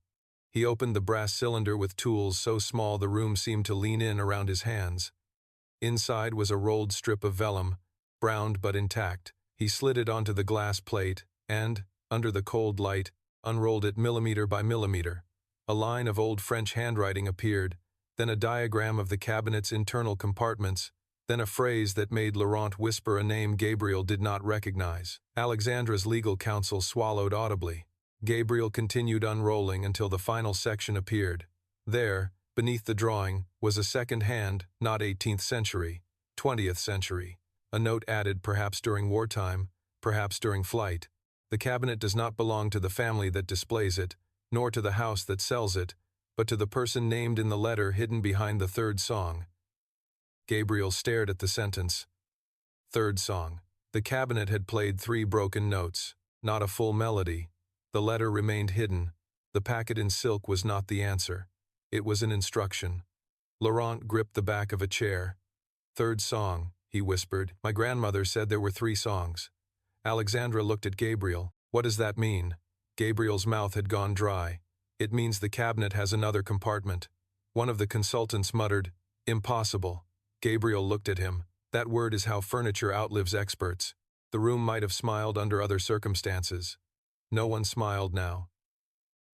He opened the brass cylinder with tools so small the room seemed to lean in around his hands. Inside was a rolled strip of vellum, browned but intact. He slid it onto the glass plate and, under the cold light, unrolled it millimeter by millimeter. A line of old French handwriting appeared, then a diagram of the cabinet's internal compartments, then a phrase that made Laurent whisper a name Gabriel did not recognize. Alexandra's legal counsel swallowed audibly. Gabriel continued unrolling until the final section appeared. There, beneath the drawing, was a second hand, not 18th century, 20th century. A note added perhaps during wartime, perhaps during flight. The cabinet does not belong to the family that displays it, nor to the house that sells it, but to the person named in the letter hidden behind the third song. Gabriel stared at the sentence. Third song. The cabinet had played 3 broken notes, not a full melody. The letter remained hidden. The packet in silk was not the answer. It was an instruction. Laurent gripped the back of a chair. Third song, he whispered. My grandmother said there were 3 songs. Alexandra looked at Gabriel. What does that mean? Gabriel's mouth had gone dry. It means the cabinet has another compartment. One of the consultants muttered, Impossible. Gabriel looked at him. That word is how furniture outlives experts. The room might have smiled under other circumstances. No one smiled now.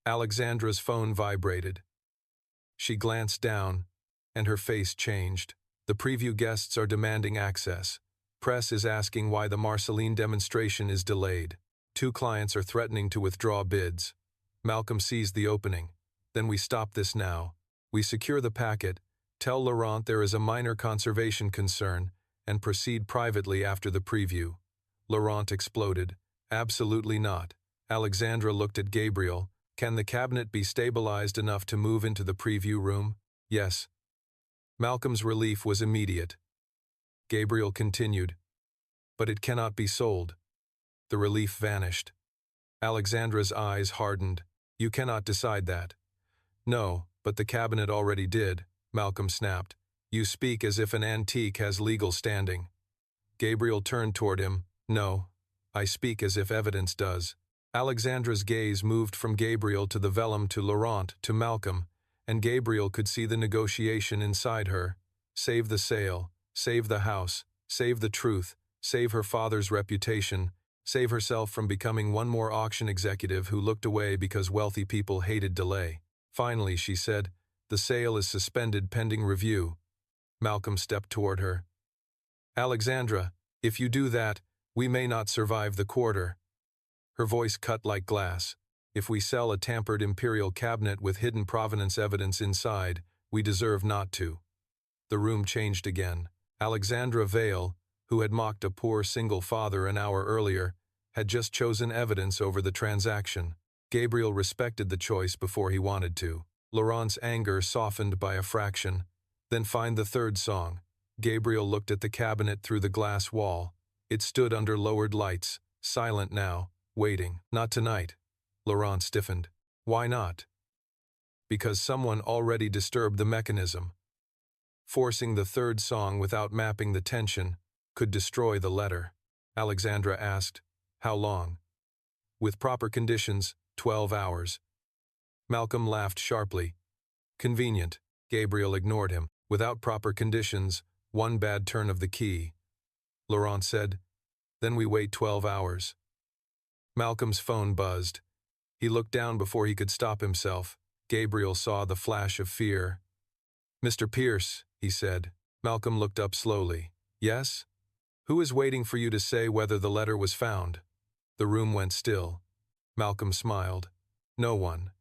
Alexandra's phone vibrated. She glanced down, and her face changed. The preview guests are demanding access. Press is asking why the Marcelline demonstration is delayed. 2 clients are threatening to withdraw bids. Malcolm seized the opening. Then we stop this now. We secure the packet, tell Laurent there is a minor conservation concern, and proceed privately after the preview. Laurent exploded. Absolutely not. Alexandra looked at Gabriel. Can the cabinet be stabilized enough to move into the preview room? Yes. Malcolm's relief was immediate. Gabriel continued. But it cannot be sold. The relief vanished. Alexandra's eyes hardened. You cannot decide that. No, but the cabinet already did, Malcolm snapped. You speak as if an antique has legal standing. Gabriel turned toward him. No, I speak as if evidence does. Alexandra's gaze moved from Gabriel to the vellum to Laurent to Malcolm, and Gabriel could see the negotiation inside her. Save the sale, save the house, save the truth, save her father's reputation, save herself from becoming one more auction executive who looked away because wealthy people hated delay. Finally, she said, the sale is suspended pending review. Malcolm stepped toward her. Alexandra, if you do that, we may not survive the quarter. Her voice cut like glass. If we sell a tampered imperial cabinet with hidden provenance evidence inside, we deserve not to. The room changed again. Alexandra Vale, who had mocked a poor single father an hour earlier, had just chosen evidence over the transaction. Gabriel respected the choice before he wanted to. Laurent's anger softened by a fraction. Then find the third song. Gabriel looked at the cabinet through the glass wall. It stood under lowered lights, silent now, waiting. Not tonight. Laurent stiffened. Why not? Because someone already disturbed the mechanism. Forcing the third song without mapping the tension could destroy the letter. Alexandra asked, how long? With proper conditions, 12 hours. Malcolm laughed sharply. Convenient. Gabriel ignored him. Without proper conditions, 1 bad turn of the key. Laurent said, then we wait 12 hours. Malcolm's phone buzzed. He looked down before he could stop himself. Gabriel saw the flash of fear. Mr. Pierce, he said. Malcolm looked up slowly. Yes? Who is waiting for you to say whether the letter was found? The room went still. Malcolm smiled. No one.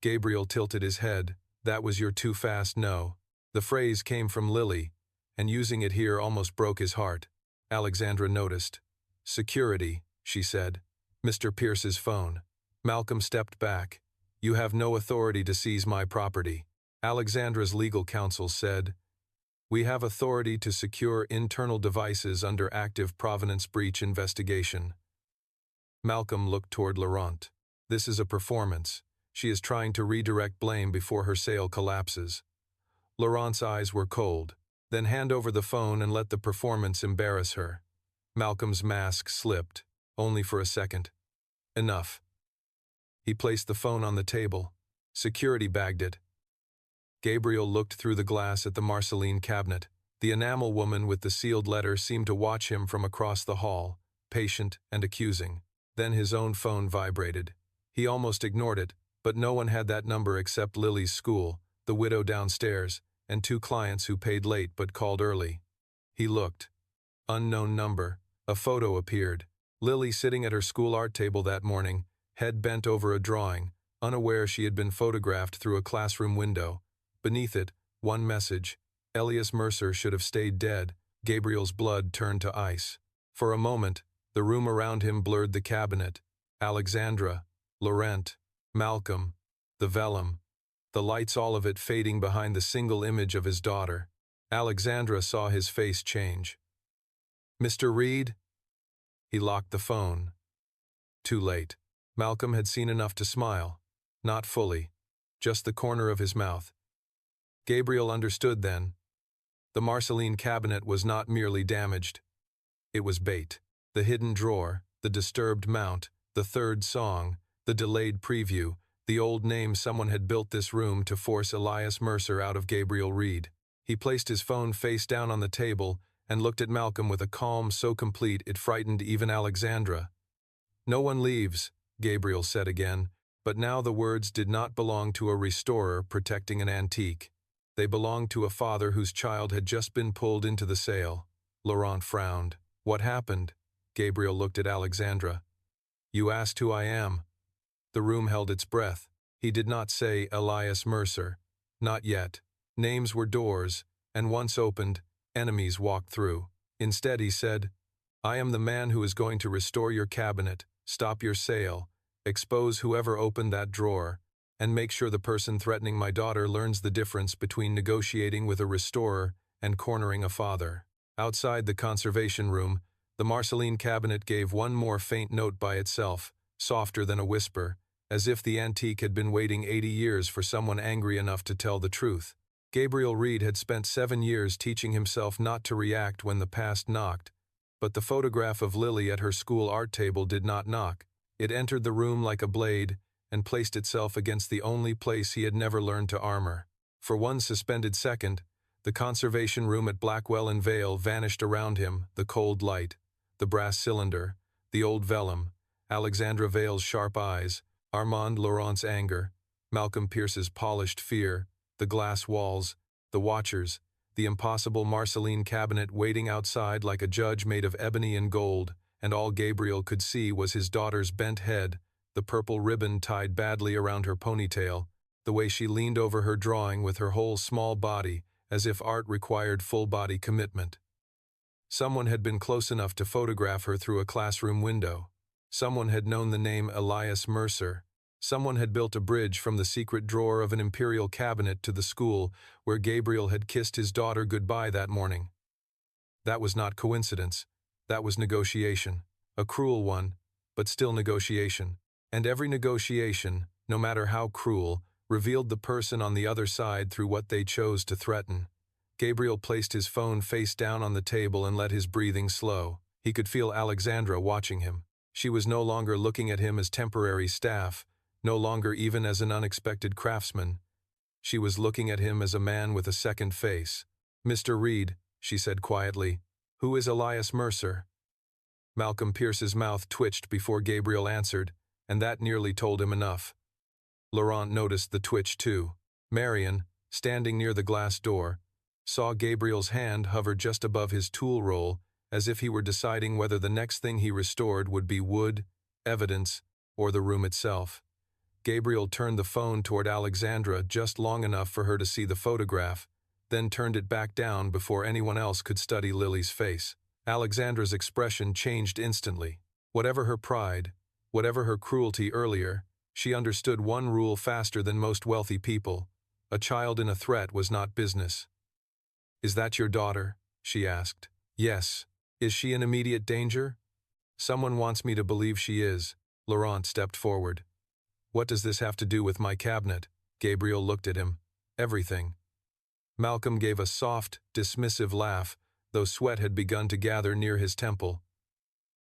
Gabriel tilted his head. That was your too fast no. The phrase came from Lily, and using it here almost broke his heart. Alexandra noticed. Security, she said. Mr. Pierce's phone. Malcolm stepped back. You have no authority to seize my property. Alexandra's legal counsel said, we have authority to secure internal devices under active provenance breach investigation. Malcolm looked toward Laurent. This is a performance. She is trying to redirect blame before her sale collapses. Laurent's eyes were cold. Then hand over the phone and let the performance embarrass her. Malcolm's mask slipped, only for a second. Enough. He placed the phone on the table. Security bagged it. Gabriel looked through the glass at the Marcelline Cabinet. The enamel woman with the sealed letter seemed to watch him from across the hall, patient and accusing. Then his own phone vibrated. He almost ignored it, but no one had that number except Lily's school, the widow downstairs, and 2 clients who paid late but called early. He looked. Unknown number. A photo appeared. Lily sitting at her school art table that morning, head bent over a drawing, unaware she had been photographed through a classroom window. Beneath it, one message: Elias Mercer should have stayed dead. Gabriel's blood turned to ice. For a moment, the room around him blurred the cabinet. Alexandra, Laurent, Malcolm, the vellum, the lights, all of it fading behind the single image of his daughter. Alexandra saw his face change. "Mr. Reed?" He locked the phone. Too late. Malcolm had seen enough to smile. Not fully. Just the corner of his mouth. Gabriel understood then. The Marcelline Cabinet was not merely damaged. It was bait. The hidden drawer, the disturbed mount, the third song, the delayed preview, the old name. Someone had built this room to force Elias Mercer out of Gabriel Reed. He placed his phone face down on the table and looked at Malcolm with a calm so complete it frightened even Alexandra. "No one leaves," Gabriel said again, but now the words did not belong to a restorer protecting an antique. They belonged to a father whose child had just been pulled into the sale. Laurent frowned. "What happened?" Gabriel looked at Alexandra. "You asked who I am." The room held its breath. He did not say Elias Mercer. Not yet. Names were doors, and once opened, enemies walked through. Instead he said, "I am the man who is going to restore your cabinet, stop your sale, expose whoever opened that drawer, and make sure the person threatening my daughter learns the difference between negotiating with a restorer and cornering a father." Outside the conservation room, the Marcelline Cabinet gave one more faint note by itself, softer than a whisper, as if the antique had been waiting 80 years for someone angry enough to tell the truth. Gabriel Reed had spent 7 years teaching himself not to react when the past knocked, but the photograph of Lily at her school art table did not knock. It entered the room like a blade and placed itself against the only place he had never learned to armor. For one suspended second, the conservation room at Blackwell and Vale vanished around him, the cold light, the brass cylinder, the old vellum, Alexandra Vale's sharp eyes, Armand Laurent's anger, Malcolm Pierce's polished fear, the glass walls, the watchers, the impossible Marcelline Cabinet waiting outside like a judge made of ebony and gold, and all Gabriel could see was his daughter's bent head, the purple ribbon tied badly around her ponytail, the way she leaned over her drawing with her whole small body, as if art required full-body commitment. Someone had been close enough to photograph her through a classroom window. Someone had known the name Elias Mercer. Someone had built a bridge from the secret drawer of an imperial cabinet to the school where Gabriel had kissed his daughter goodbye that morning. That was not coincidence. That was negotiation. A cruel one, but still negotiation. And every negotiation, no matter how cruel, revealed the person on the other side through what they chose to threaten. Gabriel placed his phone face down on the table and let his breathing slow. He could feel Alexandra watching him. She was no longer looking at him as temporary staff, no longer even as an unexpected craftsman. She was looking at him as a man with a second face. "Mr. Reed," she said quietly, "who is Elias Mercer?" Malcolm Pierce's mouth twitched before Gabriel answered, and that nearly told him enough. Laurent noticed the twitch too. Marion, standing near the glass door, saw Gabriel's hand hover just above his tool roll, as if he were deciding whether the next thing he restored would be wood, evidence, or the room itself. Gabriel turned the phone toward Alexandra just long enough for her to see the photograph, then turned it back down before anyone else could study Lily's face. Alexandra's expression changed instantly. Whatever her pride, whatever her cruelty earlier, she understood one rule faster than most wealthy people: a child in a threat was not business. "Is that your daughter?" she asked. "Yes." "Is she in immediate danger?" "Someone wants me to believe she is." Laurent stepped forward. "What does this have to do with my cabinet?" Gabriel looked at him. "Everything." Malcolm gave a soft, dismissive laugh, though sweat had begun to gather near his temple.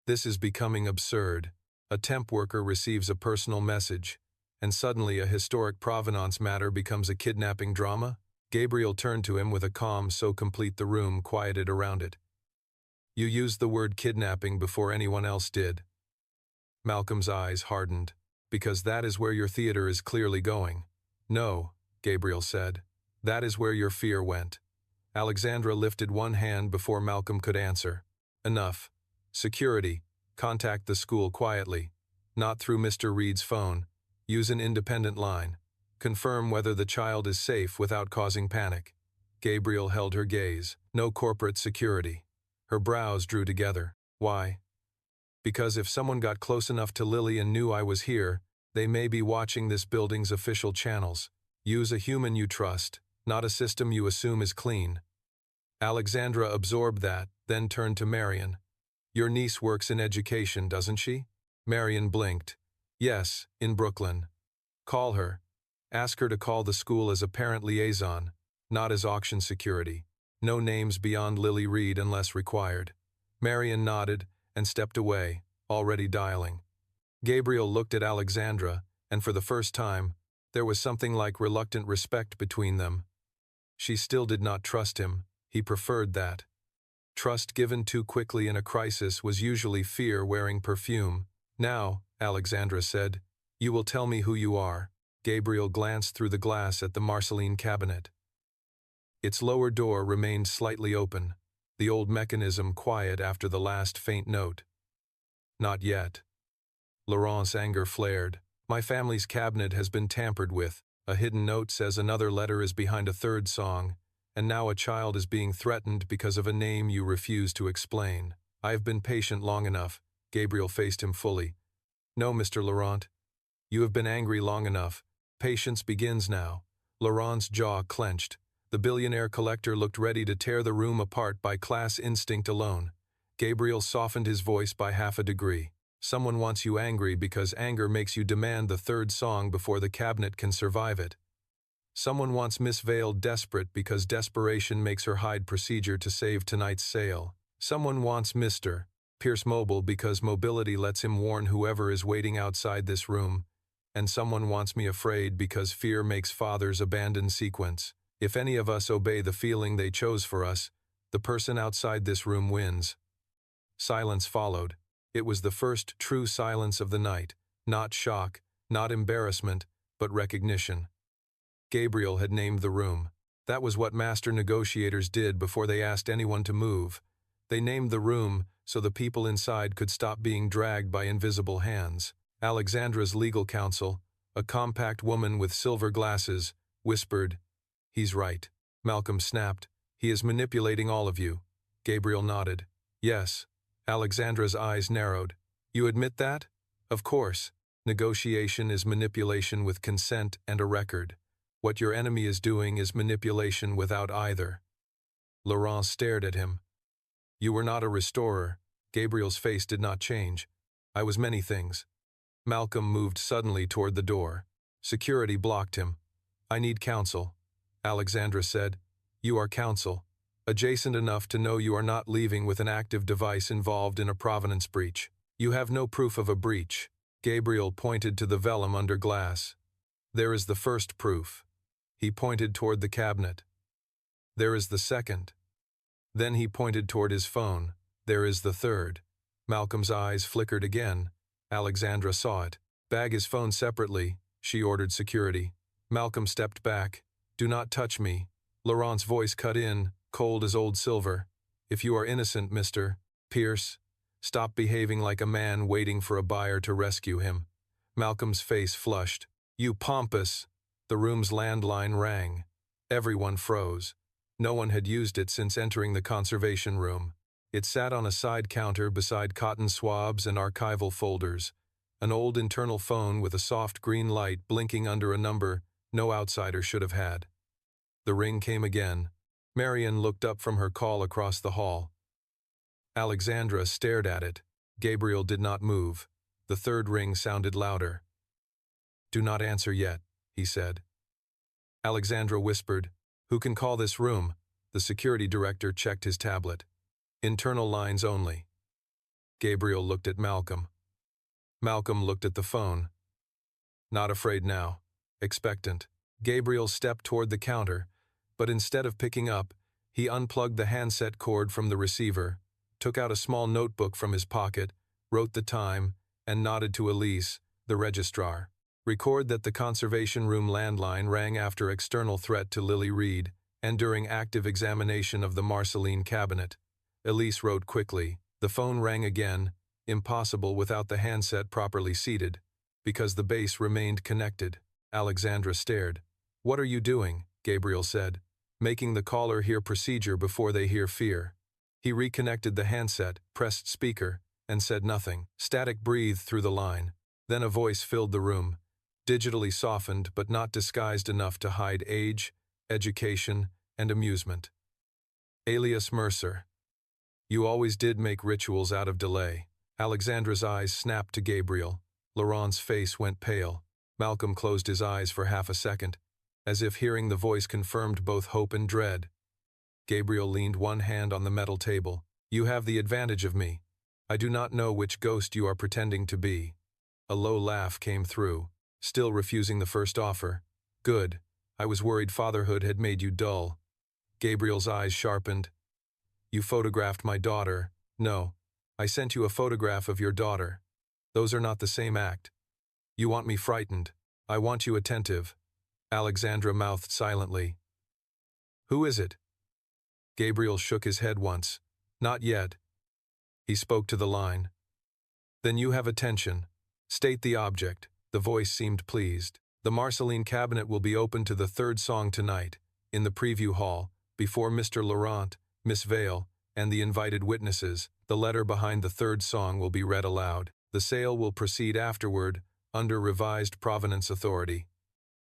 "This is becoming absurd. A temp worker receives a personal message. and suddenly a historic provenance matter becomes a kidnapping drama? Gabriel turned to him with a calm so complete the room quieted around it. You used the word kidnapping before anyone else did. Malcolm's eyes hardened. Because that is where your theater is clearly going. No, Gabriel said. That is where your fear went. Alexandra lifted one hand before Malcolm could answer. Enough. Security. Contact the school quietly. Not through Mr. Reed's phone. Use an independent line. Confirm whether the child is safe without causing panic. Gabriel held her gaze. No corporate security. Her brows drew together. Why? Because if someone got close enough to Lily and knew I was here, they may be watching this building's official channels. Use a human you trust, not a system you assume is clean. Alexandra absorbed that, then turned to Marion. Your niece works in education, doesn't she? Marion blinked. Yes, in Brooklyn. Call her. Ask her to call the school as a parent liaison, not as auction security. No names beyond Lily Reed unless required. Marion nodded and stepped away, already dialing. Gabriel looked at Alexandra, and for the first time, there was something like reluctant respect between them. She still did not trust him. He preferred that. Trust given too quickly in a crisis was usually fear wearing perfume. Now, Alexandra said, you will tell me who you are. Gabriel glanced through the glass at the Marcelline Cabinet. Its lower door remained slightly open, the old mechanism quiet after the last faint note. Not yet. Laurent's anger flared. My family's cabinet has been tampered with. A hidden note says another letter is behind a third song, and now a child is being threatened because of a name you refuse to explain. I have been patient long enough. Gabriel faced him fully. No, Mr. Laurent. You have been angry long enough. Patience begins now. Laurent's jaw clenched. The billionaire collector looked ready to tear the room apart by class instinct alone. Gabriel softened his voice by half a degree. Someone wants you angry because anger makes you demand the third song before the cabinet can survive it. Someone wants Miss Vale desperate because desperation makes her hide procedure to save tonight's sale. Someone wants Mr. Pierce mobile because mobility lets him warn whoever is waiting outside this room. And someone wants me afraid because fear makes fathers abandon sequence. If any of us obey the feeling they chose for us, the person outside this room wins. Silence followed. It was the first true silence of the night, not shock, not embarrassment, but recognition. Gabriel had named the room. That was what master negotiators did before they asked anyone to move. They named the room so the people inside could stop being dragged by invisible hands. Alexandra's legal counsel, a compact woman with silver glasses, whispered, He's right. Malcolm snapped. He is manipulating all of you. Gabriel nodded. Yes. Alexandra's eyes narrowed. You admit that? Of course. Negotiation is manipulation with consent and a record. What your enemy is doing is manipulation without either. Laurent stared at him. You were not a restorer. Gabriel's face did not change. I was many things. Malcolm moved suddenly toward the door. Security blocked him. I need counsel. Alexandra said, You are counsel. Adjacent enough to know you are not leaving with an active device involved in a provenance breach. You have no proof of a breach. Gabriel pointed to the vellum under glass. There is the first proof. He pointed toward the cabinet. There is the second. Then he pointed toward his phone. There is the third. Malcolm's eyes flickered again. Alexandra saw it. Bag his phone separately, she ordered security. Malcolm stepped back. Do not touch me. Laurent's voice cut in, cold as old silver. If you are innocent, Mr. Pierce, stop behaving like a man waiting for a buyer to rescue him. Malcolm's face flushed. You pompous! The room's landline rang. Everyone froze. No one had used it since entering the conservation room. It sat on a side counter beside cotton swabs and archival folders, an old internal phone with a soft green light blinking under a number no outsider should have had. The ring came again. Marion looked up from her call across the hall. Alexandra stared at it. Gabriel did not move. The third ring sounded louder. Do not answer yet, he said. Alexandra whispered, Who can call this room? The security director checked his tablet. Internal lines only. Gabriel looked at Malcolm. Malcolm looked at the phone. Not afraid now. Expectant. Gabriel stepped toward the counter, but instead of picking up, he unplugged the handset cord from the receiver, took out a small notebook from his pocket, wrote the time, and nodded to Elias, the registrar. Record that the Conservation Room landline rang after external threat to Lily Reed and during active examination of the Marcelline Cabinet. Elias wrote quickly. The phone rang again, impossible without the handset properly seated, because the base remained connected. Alexandra stared. "What are you doing?" Gabriel said. "Making the caller hear procedure before they hear fear." He reconnected the handset, pressed speaker, and said nothing. Static breathed through the line. Then a voice filled the room, digitally softened but not disguised enough to hide age, education, and amusement. "Elias Mercer. You always did make rituals out of delay." Alexandra's eyes snapped to Gabriel. Laurent's face went pale. Malcolm closed his eyes for half a second, as if hearing the voice confirmed both hope and dread. Gabriel leaned one hand on the metal table. "You have the advantage of me. I do not know which ghost you are pretending to be." A low laugh came through, still refusing the first offer. "Good. I was worried fatherhood had made you dull." Gabriel's eyes sharpened. "You photographed my daughter." "No. I sent you a photograph of your daughter. Those are not the same act. You want me frightened. I want you attentive." Alexandra mouthed silently. "Who is it?" Gabriel shook his head once. "Not yet." He spoke to the line. "Then you have attention. State the object." The voice seemed pleased. "The Marcelline Cabinet will be open to the third song tonight, in the preview hall, before Mr. Laurent, Miss Vale, and the invited witnesses. The letter behind the third song will be read aloud. The sale will proceed afterward, under revised provenance authority."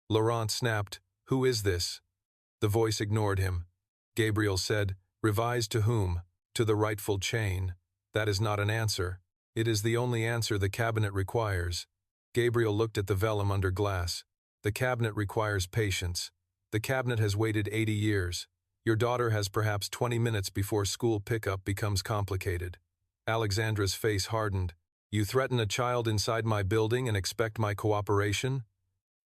Laurent snapped, "Who is this?" The voice ignored him. Gabriel said, "Revised to whom?" "To the rightful chain." "That is not an answer. It is the only answer the cabinet requires." Gabriel looked at the vellum under glass. "The cabinet requires patience. The cabinet has waited 80 years. Your daughter has perhaps 20 minutes before school pickup becomes complicated." Alexandra's face hardened. "You threaten a child inside my building and expect my cooperation?"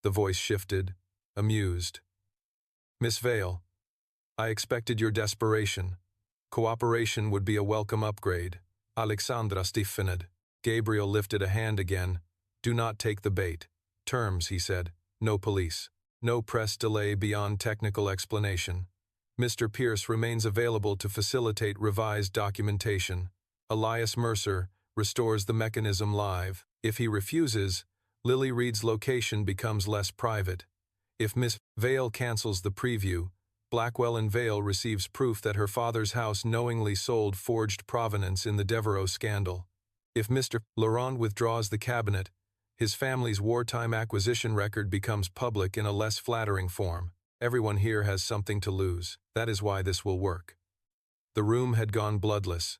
The voice shifted, amused. "Miss Vale, I expected your desperation. Cooperation would be a welcome upgrade." Alexandra stiffened. Gabriel lifted a hand again. "Do not take the bait. Terms," he said. "No police. No press delay beyond technical explanation. Mr. Pierce remains available to facilitate revised documentation. Elias Mercer restores the mechanism live. If he refuses, Lily Reed's location becomes less private. If Miss Vale cancels the preview, Blackwell and Vale receives proof that her father's house knowingly sold forged provenance in the Devereaux scandal. If Mr. Laurent withdraws the cabinet, his family's wartime acquisition record becomes public in a less flattering form. Everyone here has something to lose. That is why this will work." The room had gone bloodless.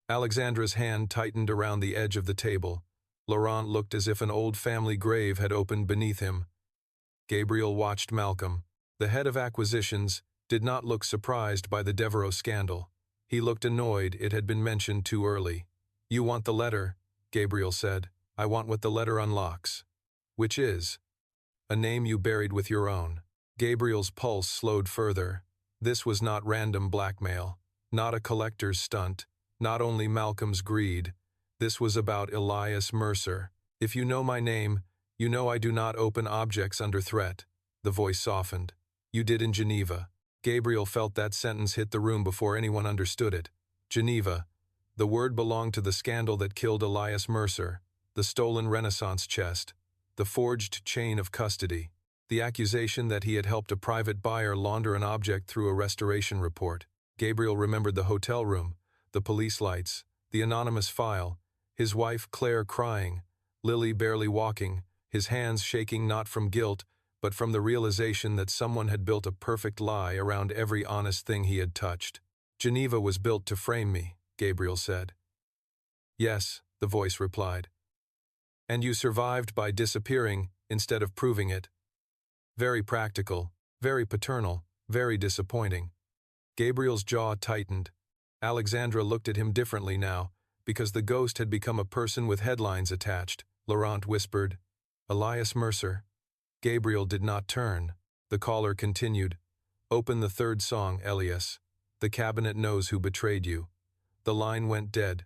Alexandra's hand tightened around the edge of the table. Laurent looked as if an old family grave had opened beneath him. Gabriel watched Malcolm. The head of acquisitions did not look surprised by the Devereaux scandal. He looked annoyed it had been mentioned too early. "You want the letter," Gabriel said. "I want what the letter unlocks." "Which is?" "A name you buried with your own." Gabriel's pulse slowed further. This was not random blackmail, not a collector's stunt, not only Malcolm's greed. This was about Elias Mercer. "If you know my name, you know I do not open objects under threat." The voice softened. "You did in Geneva." Gabriel felt that sentence hit the room before anyone understood it. Geneva. The word belonged to the scandal that killed Elias Mercer, the stolen Renaissance chest, the forged chain of custody, the accusation that he had helped a private buyer launder an object through a restoration report. Gabriel remembered the hotel room, the police lights, the anonymous file, his wife Claire crying, Lily barely walking, his hands shaking not from guilt, but from the realization that someone had built a perfect lie around every honest thing he had touched. "Geneva was built to frame me," Gabriel said. "Yes," the voice replied. "And you survived by disappearing instead of proving it. Very practical, very paternal, very disappointing." Gabriel's jaw tightened. Alexandra looked at him differently now, because the ghost had become a person with headlines attached. Laurent whispered, Elias Mercer. Gabriel did not turn. The caller continued. Open the third song, Elias. The cabinet knows who betrayed you. The line went dead.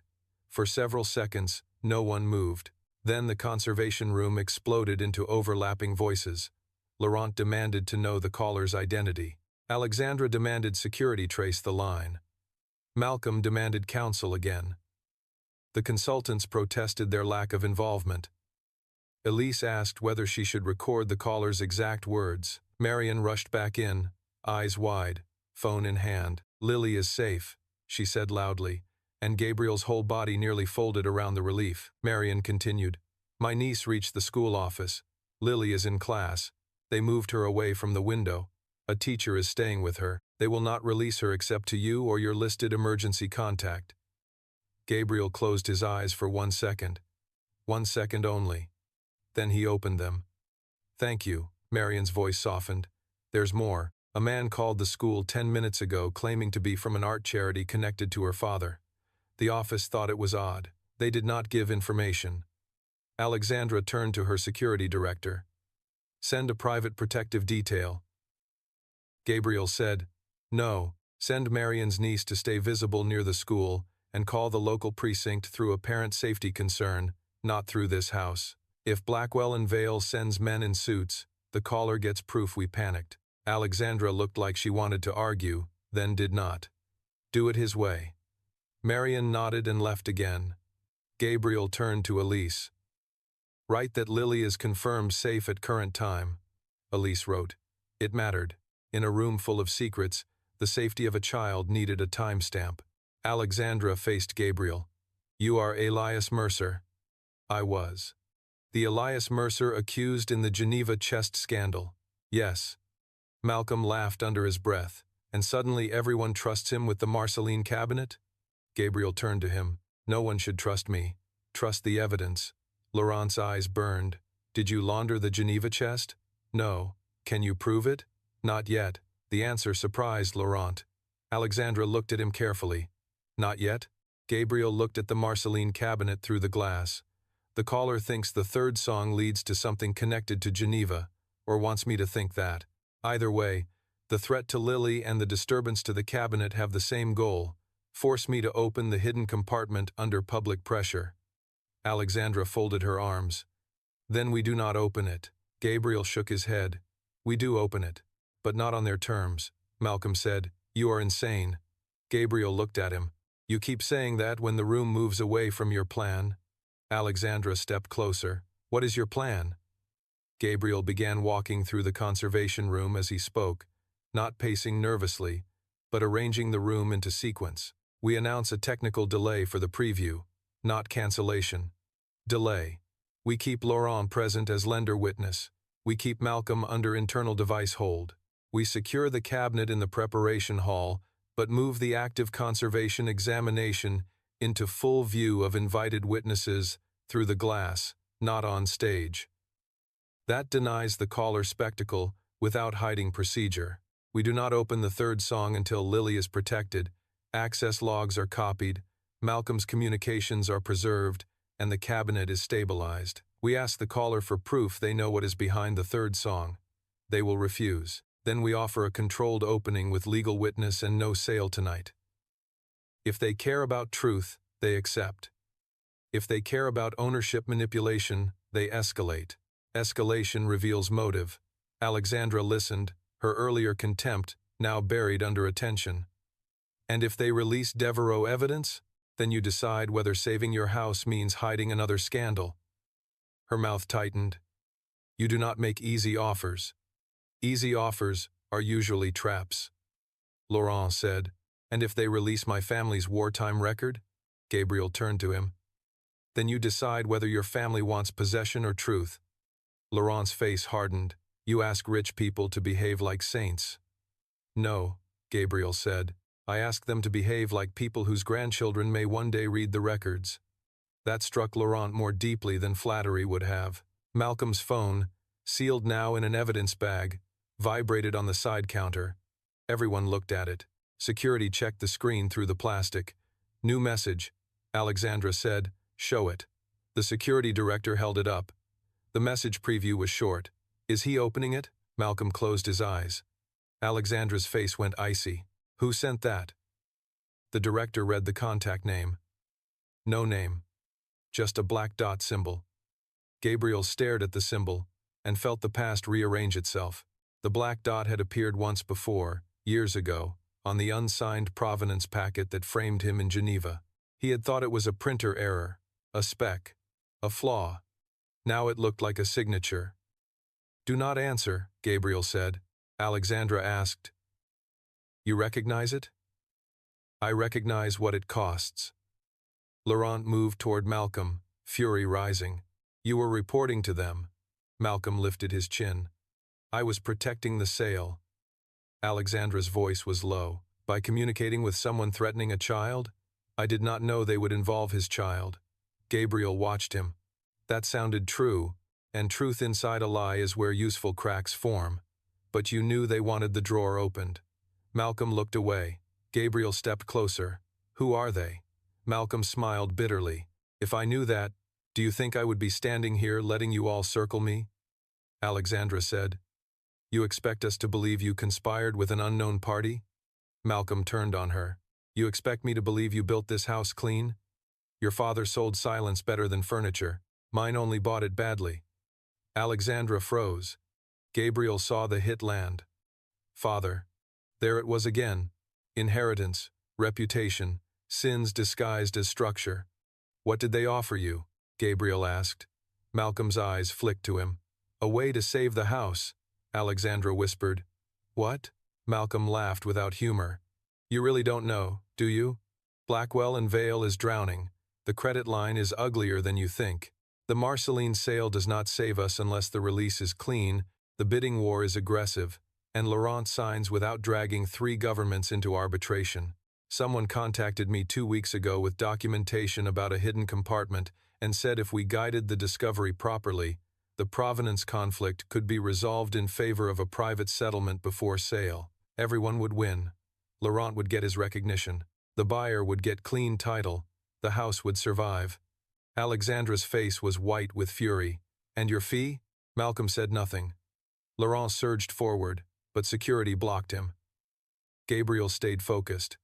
For several seconds, no one moved. Then the conservation room exploded into overlapping voices. Laurent demanded to know the caller's identity. Alexandra demanded security trace the line. Malcolm demanded counsel again. The consultants protested their lack of involvement. Elise asked whether she should record the caller's exact words. Marion rushed back in, eyes wide, phone in hand. Lily is safe, she said loudly, and Gabriel's whole body nearly folded around the relief. Marion continued. My niece reached the school office. Lily is in class. They moved her away from the window. A teacher is staying with her. They will not release her except to you or your listed emergency contact. Gabriel closed his eyes for 1 second. 1 second only. Then he opened them. Thank you, Marion's voice softened. There's more. A man called the school 10 minutes ago claiming to be from an art charity connected to her father. The office thought it was odd. They did not give information. Alexandra turned to her security director. Send a private protective detail. Gabriel said, No, send Marion's niece to stay visible near the school and call the local precinct through a parent safety concern, not through this house. If Blackwell and Vale sends men in suits, the caller gets proof we panicked. Alexandra looked like she wanted to argue, then did not. Do it his way. Marion nodded and left again. Gabriel turned to Elise. Write that Lily is confirmed safe at current time. Elise wrote. It mattered. In a room full of secrets, the safety of a child needed a timestamp. Alexandra faced Gabriel. You are Elias Mercer. I was. The Elias Mercer accused in the Geneva Chest scandal. Yes. Malcolm laughed under his breath. And suddenly everyone trusts him with the Marcelline Cabinet? Gabriel turned to him. No one should trust me. Trust the evidence. Laurent's eyes burned. Did you launder the Geneva chest? No. Can you prove it? Not yet. The answer surprised Laurent. Alexandra looked at him carefully. Not yet? Gabriel looked at the Marcelline Cabinet through the glass. The caller thinks the third song leads to something connected to Geneva, or wants me to think that. Either way, the threat to Lily and the disturbance to the cabinet have the same goal: force me to open the hidden compartment under public pressure. Alexandra folded her arms. Then we do not open it. Gabriel shook his head. We do open it, but not on their terms. Malcolm said, You are insane. Gabriel looked at him. You keep saying that when the room moves away from your plan. Alexandra stepped closer. What is your plan? Gabriel began walking through the conservation room as he spoke, not pacing nervously, but arranging the room into sequence. We announce a technical delay for the preview, not cancellation. Delay. We keep Laurent present as lender witness. We keep Malcolm under internal device hold. We secure the cabinet in the preparation hall, but move the active conservation examination into full view of invited witnesses through the glass, not on stage. That denies the caller spectacle without hiding procedure. We do not open the third song until Lily is protected, access logs are copied, Malcolm's communications are preserved, and the cabinet is stabilized. We ask the caller for proof they know what is behind the third song. They will refuse. Then we offer a controlled opening with legal witness and no sale tonight. If they care about truth, they accept. If they care about ownership manipulation, they escalate. Escalation reveals motive. Alexandra listened, her earlier contempt now buried under attention. And if they release Devereaux evidence, then you decide whether saving your house means hiding another scandal. Her mouth tightened. You do not make easy offers. Easy offers are usually traps. Laurent said, And if they release my family's wartime record? Gabriel turned to him. Then you decide whether your family wants possession or truth. Laurent's face hardened. You ask rich people to behave like saints. No, Gabriel said. I ask them to behave like people whose grandchildren may one day read the records. That struck Laurent more deeply than flattery would have. Malcolm's phone, sealed now in an evidence bag, vibrated on the side counter. Everyone looked at it. Security checked the screen through the plastic. New message. Alexandra said, Show it. The security director held it up. The message preview was short. Is he opening it? Malcolm closed his eyes. Alexandra's face went icy. Who sent that? The director read the contact name. No name. Just a black dot symbol. Gabriel stared at the symbol and felt the past rearrange itself. The black dot had appeared once before, years ago, on the unsigned provenance packet that framed him in Geneva. He had thought it was a printer error, a speck, a flaw. Now it looked like a signature. Do not answer, Gabriel said. Alexandra asked. You recognize it? I recognize what it costs. Laurent moved toward Malcolm, fury rising. You were reporting to them. Malcolm lifted his chin. I was protecting the sale. Alexandra's voice was low. By communicating with someone threatening a child? I did not know they would involve his child. Gabriel watched him. That sounded true, and truth inside a lie is where useful cracks form. But you knew they wanted the drawer opened. Malcolm looked away. Gabriel stepped closer. Who are they? Malcolm smiled bitterly. If I knew that, do you think I would be standing here letting you all circle me? Alexandra said. You expect us to believe you conspired with an unknown party? Malcolm turned on her. You expect me to believe you built this house clean? Your father sold silence better than furniture. Mine only bought it badly. Alexandra froze. Gabriel saw the hit land. Father. There it was again. Inheritance, reputation, sins disguised as structure. What did they offer you? Gabriel asked. Malcolm's eyes flicked to him. A way to save the house, Alexandra whispered. What? Malcolm laughed without humor. You really don't know, do you? Blackwell and Vale is drowning. The credit line is uglier than you think. The Marcelline sale does not save us unless the release is clean, the bidding war is aggressive, and Laurent signs without dragging 3 governments into arbitration. Someone contacted me 2 weeks ago with documentation about a hidden compartment and said if we guided the discovery properly, the provenance conflict could be resolved in favor of a private settlement before sale. Everyone would win. Laurent would get his recognition. The buyer would get clean title. The house would survive. Alexandra's face was white with fury. And your fee? Malcolm said nothing. Laurent surged forward, but security blocked him. Gabriel stayed focused.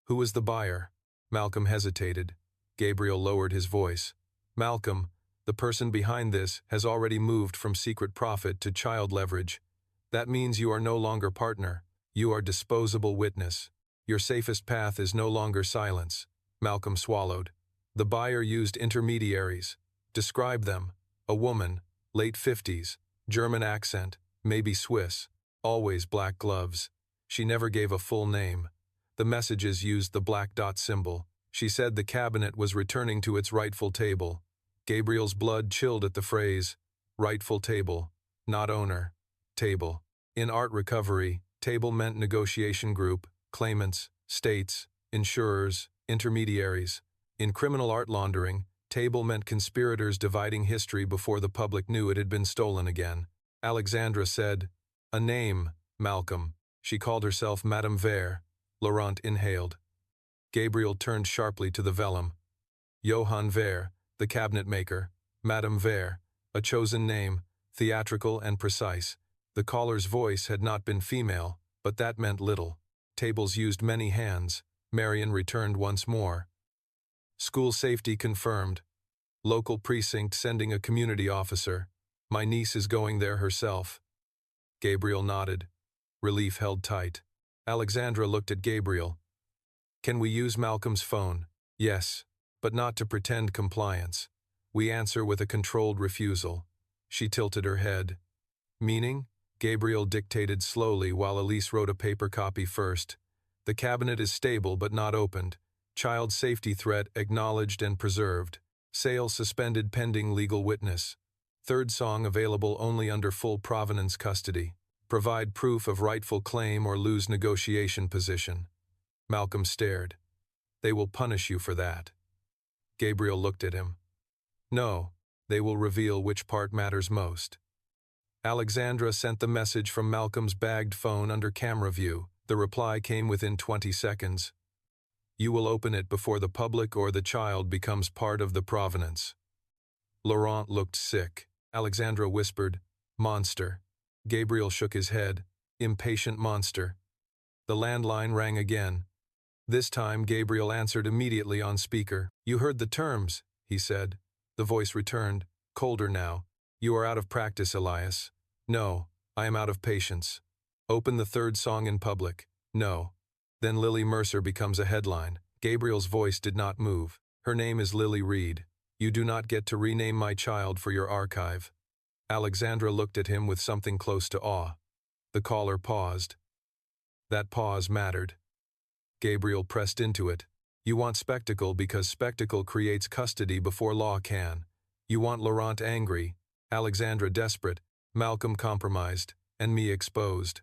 Who was the buyer? Malcolm hesitated. Gabriel lowered his voice. Malcolm, the person behind this has already moved from secret profit to child leverage. That means you are no longer partner. You are disposable witness. Your safest path is no longer silence. Malcolm swallowed. The buyer used intermediaries. Describe them. A woman, late 50s, German accent, maybe Swiss, always black gloves. She never gave a full name. The messages used the black dot symbol. She said the cabinet was returning to its rightful table. Gabriel's blood chilled at the phrase, rightful table, not owner, table. In art recovery, table meant negotiation group, claimants, states, insurers, intermediaries. In criminal art laundering, table meant conspirators dividing history before the public knew it had been stolen again. Alexandra said, a name, Malcolm. She called herself Madame Vere. Laurent inhaled. Gabriel turned sharply to the vellum. Johann Vere, the cabinet maker. Madame Vere, a chosen name, theatrical and precise. The caller's voice had not been female, but that meant little. Tables used many hands. Marion returned once more. School safety confirmed. Local precinct sending a community officer. My niece is going there herself. Gabriel nodded. Relief held tight. Alexandra looked at Gabriel. Can we use Malcolm's phone? Yes, but not to pretend compliance. We answer with a controlled refusal. She tilted her head. Meaning? Gabriel dictated slowly while Elise wrote a paper copy first. The cabinet is stable but not opened. Child safety threat acknowledged and preserved. Sale suspended pending legal witness. Third song available only under full provenance custody. Provide proof of rightful claim or lose negotiation position. Malcolm stared. They will punish you for that. Gabriel looked at him. No, they will reveal which part matters most. Alexandra sent the message from Malcolm's bagged phone under camera view. The reply came within 20 seconds. You will open it before the public or the child becomes part of the provenance. Laurent looked sick. Alexandra whispered, "Monster." Gabriel shook his head, "Impatient monster." The landline rang again. This time Gabriel answered immediately on speaker. "You heard the terms," he said. The voice returned, colder now. "You are out of practice, Elias." "No, I am out of patience." "Open the third song in public." "No." Then Lily Mercer becomes a headline. Gabriel's voice did not move. "Her name is Lily Reed. You do not get to rename my child for your archive." Alexandra looked at him with something close to awe. The caller paused. That pause mattered. Gabriel pressed into it. "You want spectacle because spectacle creates custody before law can. You want Laurent angry, Alexandra desperate, Malcolm compromised, and me exposed.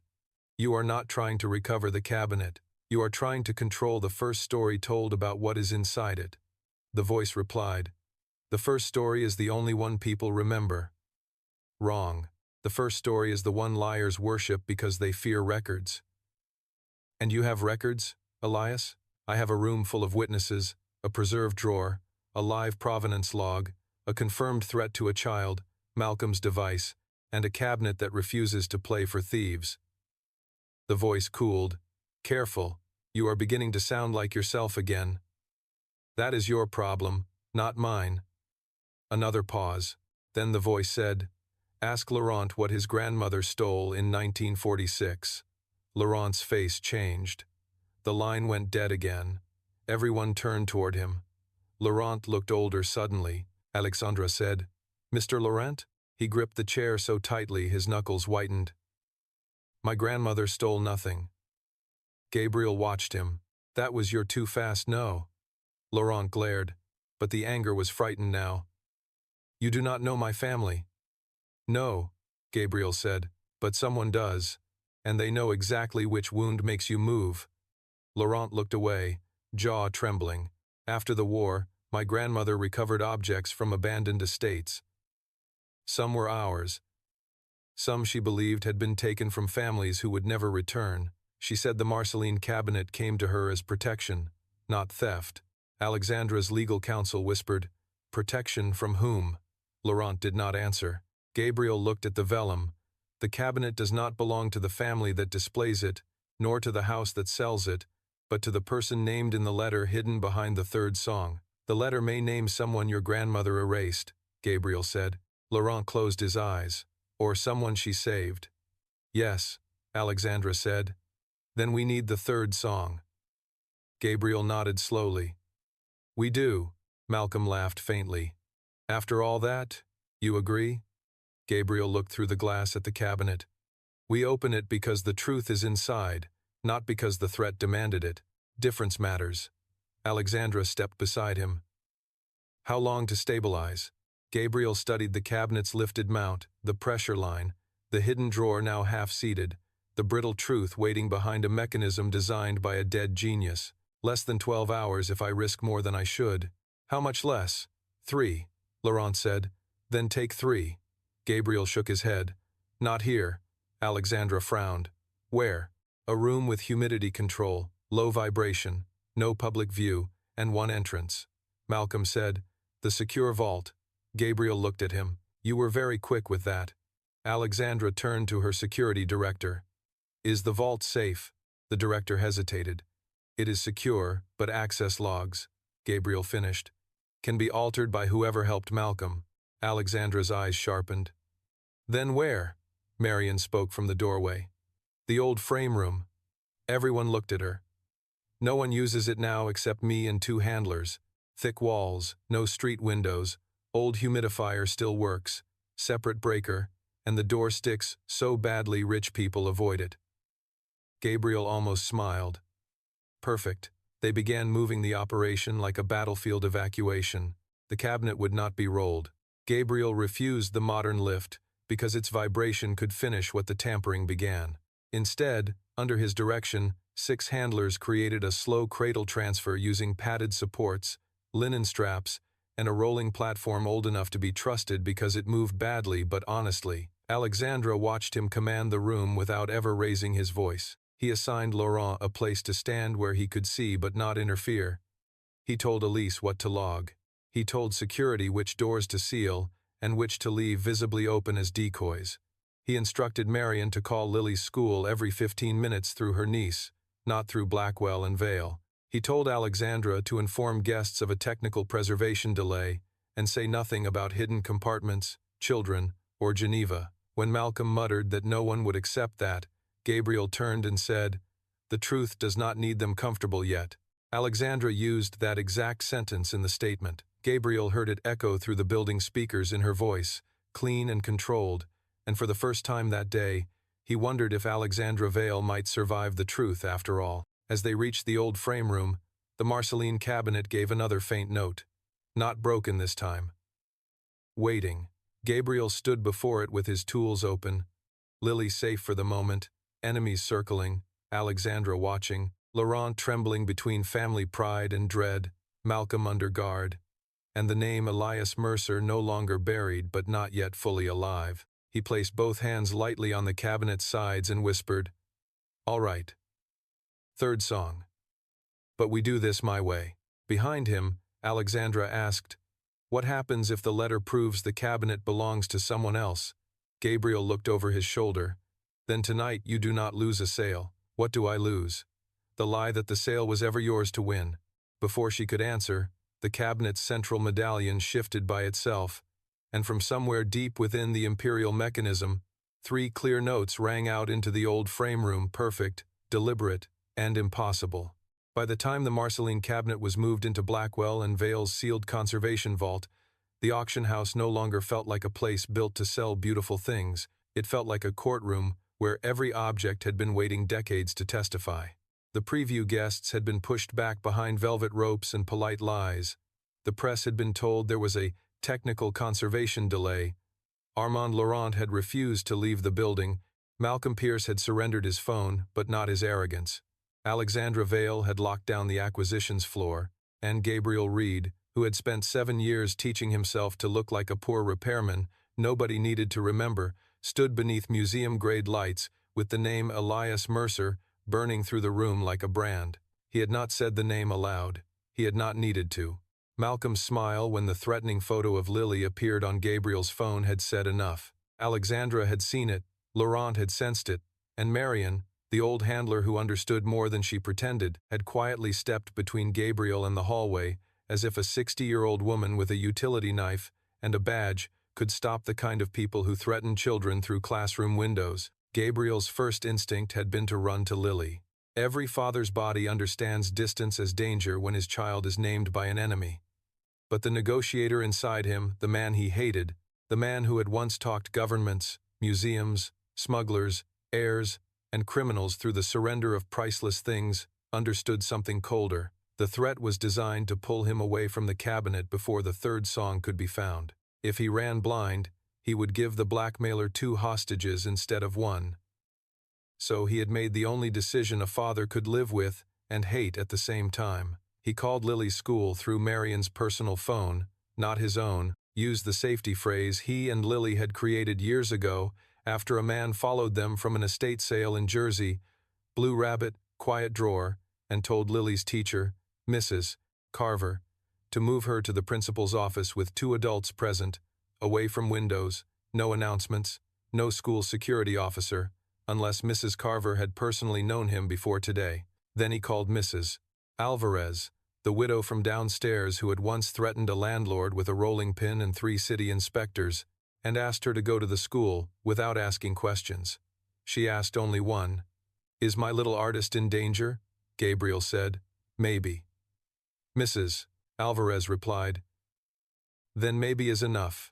You are not trying to recover the cabinet. You are trying to control the first story told about what is inside it." The voice replied, "The first story is the only one people remember." "Wrong. The first story is the one liars worship because they fear records." "And you have records, Elias?" "I have a room full of witnesses, a preserved drawer, a live provenance log, a confirmed threat to a child, Malcolm's device, and a cabinet that refuses to play for thieves." The voice cooled. "Careful, you are beginning to sound like yourself again." "That is your problem, not mine." Another pause. Then the voice said, "Ask Laurent what his grandmother stole in 1946. Laurent's face changed. The line went dead again. Everyone turned toward him. Laurent looked older suddenly. Alexandra said, "Mr. Laurent?" He gripped the chair so tightly his knuckles whitened. "My grandmother stole nothing." Gabriel watched him. "That was your too fast no." Laurent glared, but the anger was frightened now. "You do not know my family." "No," Gabriel said, "but someone does, and they know exactly which wound makes you move." Laurent looked away, jaw trembling. "After the war, my grandmother recovered objects from abandoned estates. Some were ours. Some she believed had been taken from families who would never return. She said the Marcelline Cabinet came to her as protection, not theft." Alexandra's legal counsel whispered, "Protection from whom?" Laurent did not answer. Gabriel looked at the vellum. "The cabinet does not belong to the family that displays it, nor to the house that sells it, but to the person named in the letter hidden behind the third song. The letter may name someone your grandmother erased," Gabriel said. Laurent closed his eyes. "Or someone she saved." "Yes," Alexandra said. "Then we need the third song." Gabriel nodded slowly. "We do," Malcolm laughed faintly. "After all that, you agree?" Gabriel looked through the glass at the cabinet. "We open it because the truth is inside, not because the threat demanded it. Difference matters." Alexandra stepped beside him. "How long to stabilize?" Gabriel studied the cabinet's lifted mount, the pressure line, the hidden drawer now half-seated, the brittle truth waiting behind a mechanism designed by a dead genius. "Less than 12 hours if I risk more than I should." "How much less?" 3, Laurent said. "Then take 3. Gabriel shook his head. "Not here." Alexandra frowned. "Where?" "A room with humidity control, low vibration, no public view, and one entrance." Malcolm said, "The secure vault." Gabriel looked at him. "You were very quick with that." Alexandra turned to her security director. "Is the vault safe?" The director hesitated. "It is secure, but access logs," Gabriel finished, "can be altered by whoever helped Malcolm." Alexandra's eyes sharpened. "Then where?" Marion spoke from the doorway. "The old frame room." Everyone looked at her. "No one uses it now except me and 2 handlers. Thick walls, no street windows, old humidifier still works, separate breaker, and the door sticks so badly rich people avoid it." Gabriel almost smiled. "Perfect." They began moving the operation like a battlefield evacuation. The cabinet would not be rolled. Gabriel refused the modern lift because its vibration could finish what the tampering began. Instead, under his direction, 6 handlers created a slow cradle transfer using padded supports, linen straps, and a rolling platform old enough to be trusted because it moved badly but honestly. Alexandra watched him command the room without ever raising his voice. He assigned Laurent a place to stand where he could see but not interfere. He told Elise what to log. He told security which doors to seal, and which to leave visibly open as decoys. He instructed Marion to call Lily's school every 15 minutes through her niece, not through Blackwell and Vale. He told Alexandra to inform guests of a technical preservation delay and say nothing about hidden compartments, children, or Geneva. When Malcolm muttered that no one would accept that, Gabriel turned and said, "The truth does not need them comfortable yet." Alexandra used that exact sentence in the statement. Gabriel heard it echo through the building speakers in her voice, clean and controlled, and for the first time that day, he wondered if Alexandra Vale might survive the truth after all. As they reached the old frame room, the Marcelline Cabinet gave another faint note. Not broken this time. Waiting. Gabriel stood before it with his tools open, Lily safe for the moment, enemies circling, Alexandra watching, Laurent trembling between family pride and dread, Malcolm under guard, and the name Elias Mercer no longer buried but not yet fully alive. He placed both hands lightly on the cabinet's sides and whispered, "All right. Third song. But we do this my way." Behind him, Alexandra asked, "What happens if the letter proves the cabinet belongs to someone else?" Gabriel looked over his shoulder. "Then tonight you do not lose a sale. What do I lose? The lie that the sale was ever yours to win." Before she could answer, the cabinet's central medallion shifted by itself, and from somewhere deep within the imperial mechanism, 3 clear notes rang out into the old frame room, perfect, deliberate, and impossible. By the time the Marcelline Cabinet was moved into Blackwell and Vale's sealed conservation vault, the auction house no longer felt like a place built to sell beautiful things. It felt like a courtroom where every object had been waiting decades to testify. The preview guests had been pushed back behind velvet ropes and polite lies. The press had been told there was a technical conservation delay. Armand Laurent had refused to leave the building. Malcolm Pierce had surrendered his phone, but not his arrogance. Alexandra Vale had locked down the acquisitions floor, and Gabriel Reed, who had spent 7 years teaching himself to look like a poor repairman nobody needed to remember, stood beneath museum-grade lights with the name Elias Mercer burning through the room like a brand. He had not said the name aloud. He had not needed to. Malcolm's smile when the threatening photo of Lily appeared on Gabriel's phone had said enough. Alexandra had seen it, Laurent had sensed it, and Marion, the old handler who understood more than she pretended, had quietly stepped between Gabriel and the hallway, as if a 60-year-old woman with a utility knife and a badge could stop the kind of people who threaten children through classroom windows. Gabriel's first instinct had been to run to Lily. Every father's body understands distance as danger when his child is named by an enemy. But the negotiator inside him, the man he hated, the man who had once talked governments, museums, smugglers, heirs, and criminals through the surrender of priceless things, understood something colder. The threat was designed to pull him away from the cabinet before the third song could be found. If he ran blind, he would give the blackmailer 2 hostages instead of 1. So he had made the only decision a father could live with and hate at the same time. He called Lily's school through Marion's personal phone, not his own, used the safety phrase he and Lily had created years ago after a man followed them from an estate sale in Jersey, Blue Rabbit, quiet drawer, and told Lily's teacher, Mrs. Carver, to move her to the principal's office with 2 adults present, away from windows, no announcements, no school security officer, unless Mrs. Carver had personally known him before today. Then he called Mrs. Alvarez, the widow from downstairs who had once threatened a landlord with a rolling pin and 3 city inspectors, and asked her to go to the school without asking questions. She asked only one. "Is my little artist in danger?" Gabriel said. "Maybe." Mrs. Alvarez replied, "Then maybe is enough,"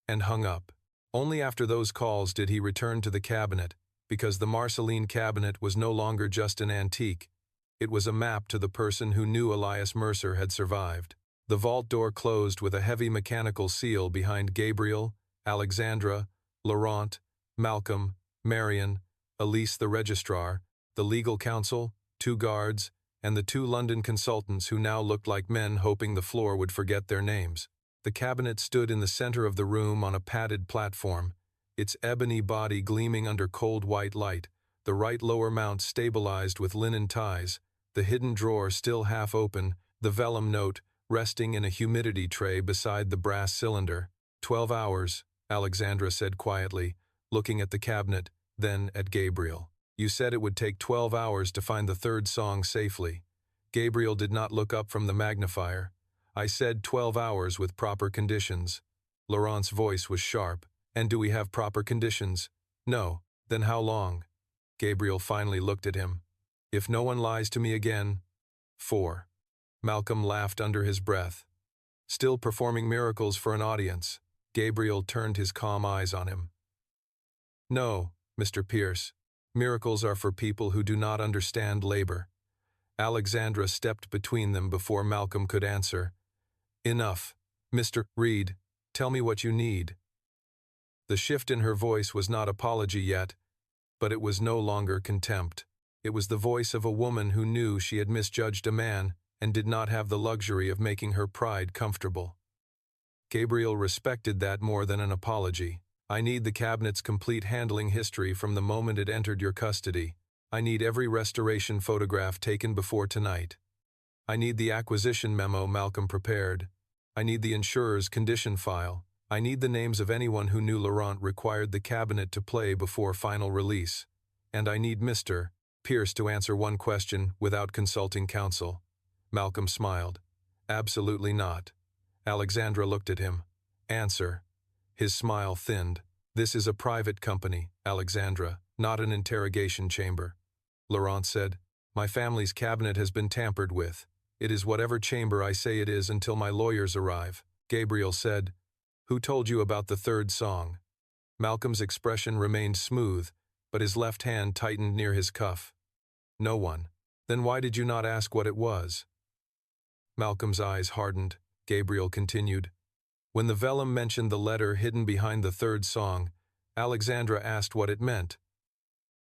and hung up. Only after those calls did he return to the cabinet, because the Marcelline Cabinet was no longer just an antique. It was a map to the person who knew Elias Mercer had survived. The vault door closed with a heavy mechanical seal behind Gabriel, Alexandra, Laurent, Malcolm, Marion, Elise the registrar, the legal counsel, 2 guards, and the 2 London consultants who now looked like men hoping the floor would forget their names. The cabinet stood in the center of the room on a padded platform, its ebony body gleaming under cold white light, the right lower mount stabilized with linen ties, the hidden drawer still half open, the vellum note resting in a humidity tray beside the brass cylinder. 12 hours, Alexandra said quietly, looking at the cabinet, then at Gabriel. You said it would take 12 hours to find the third song safely. Gabriel did not look up from the magnifier. I said 12 hours with proper conditions. Laurent's voice was sharp. And do we have proper conditions? No. Then how long? Gabriel finally looked at him. If no one lies to me again, 4. Malcolm laughed under his breath. Still performing miracles for an audience, Gabriel turned his calm eyes on him. No, Mr. Pierce. Miracles are for people who do not understand labor. Alexandra stepped between them before Malcolm could answer. Enough. Mr. Reed, tell me what you need. The shift in her voice was not apology yet, but it was no longer contempt. It was the voice of a woman who knew she had misjudged a man and did not have the luxury of making her pride comfortable. Gabriel respected that more than an apology. I need the cabinet's complete handling history from the moment it entered your custody. I need every restoration photograph taken before tonight. I need the acquisition memo Malcolm prepared. I need the insurer's condition file. I need the names of anyone who knew Laurent required the cabinet to play before final release. And I need Mr. Pierce to answer one question without consulting counsel. Malcolm smiled. Absolutely not. Alexandra looked at him. Answer. His smile thinned. This is a private company, Alexandra, not an interrogation chamber. Laurent said, my family's cabinet has been tampered with. It is whatever chamber I say it is until my lawyers arrive. Gabriel said, who told you about the third song? Malcolm's expression remained smooth, but his left hand tightened near his cuff. No one. Then why did you not ask what it was? Malcolm's eyes hardened. Gabriel continued. When the vellum mentioned the letter hidden behind the third song, Alexandra asked what it meant.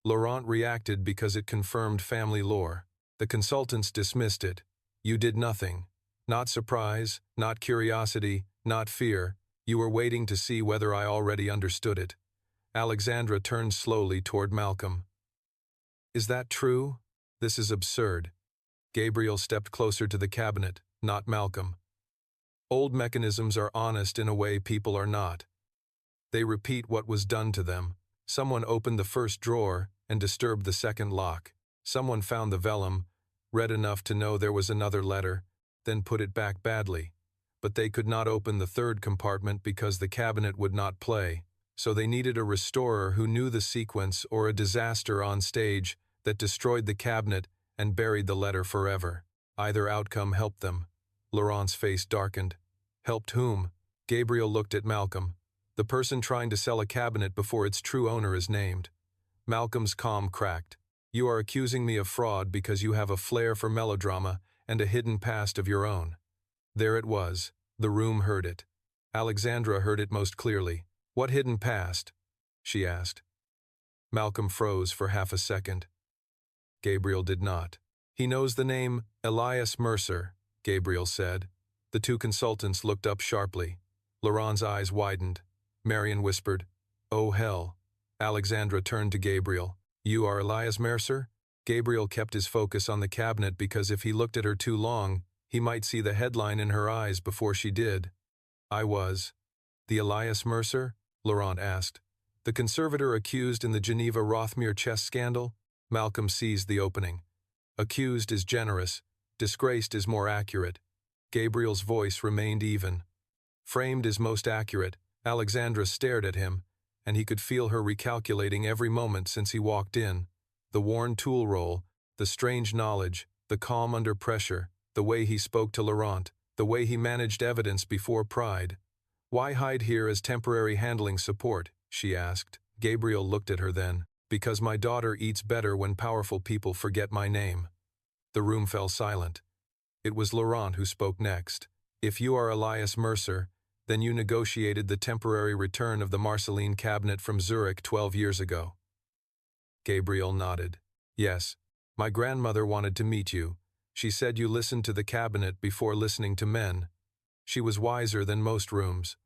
Laurent reacted because it confirmed family lore. The consultants dismissed it. You did nothing. Not surprise, not curiosity, not fear. You were waiting to see whether I already understood it. Alexandra turned slowly toward Malcolm. Is that true? This is absurd. Gabriel stepped closer to the cabinet, not Malcolm. Old mechanisms are honest in a way people are not. They repeat what was done to them. Someone opened the first drawer and disturbed the second lock. Someone found the vellum, read enough to know there was another letter, then put it back badly. But they could not open the third compartment because the cabinet would not play, so they needed a restorer who knew the sequence or a disaster on stage that destroyed the cabinet and buried the letter forever. Either outcome helped them. Laurent's face darkened. Helped whom? Gabriel looked at Malcolm. The person trying to sell a cabinet before its true owner is named. Malcolm's calm cracked. You are accusing me of fraud because you have a flair for melodrama and a hidden past of your own. There it was. The room heard it. Alexandra heard it most clearly. What hidden past? She asked. Malcolm froze for half a second. Gabriel did not. He knows the name Elias Mercer, Gabriel said. The two consultants looked up sharply. Laurent's eyes widened. Marion whispered, Oh hell. Alexandra turned to Gabriel. You are Elias Mercer? Gabriel kept his focus on the cabinet because if he looked at her too long, he might see the headline in her eyes before she did. I was. The Elias Mercer? Laurent asked. The conservator accused in the Geneva Rothmere Chest scandal? Malcolm seized the opening. Accused is generous. Disgraced is more accurate. Gabriel's voice remained even. Framed is most accurate. Alexandra stared at him, and he could feel her recalculating every moment since he walked in. The worn tool roll, the strange knowledge, the calm under pressure, the way he spoke to Laurent, the way he managed evidence before pride. Why hide here as temporary handling support? She asked. Gabriel looked at her then. Because my daughter eats better when powerful people forget my name. The room fell silent. It was Laurent who spoke next. If you are Elias Mercer, then you negotiated the temporary return of the Marcelline Cabinet from Zurich 12 years ago. Gabriel nodded. Yes, my grandmother wanted to meet you. She said you listened to the cabinet before listening to men. She was wiser than most rooms.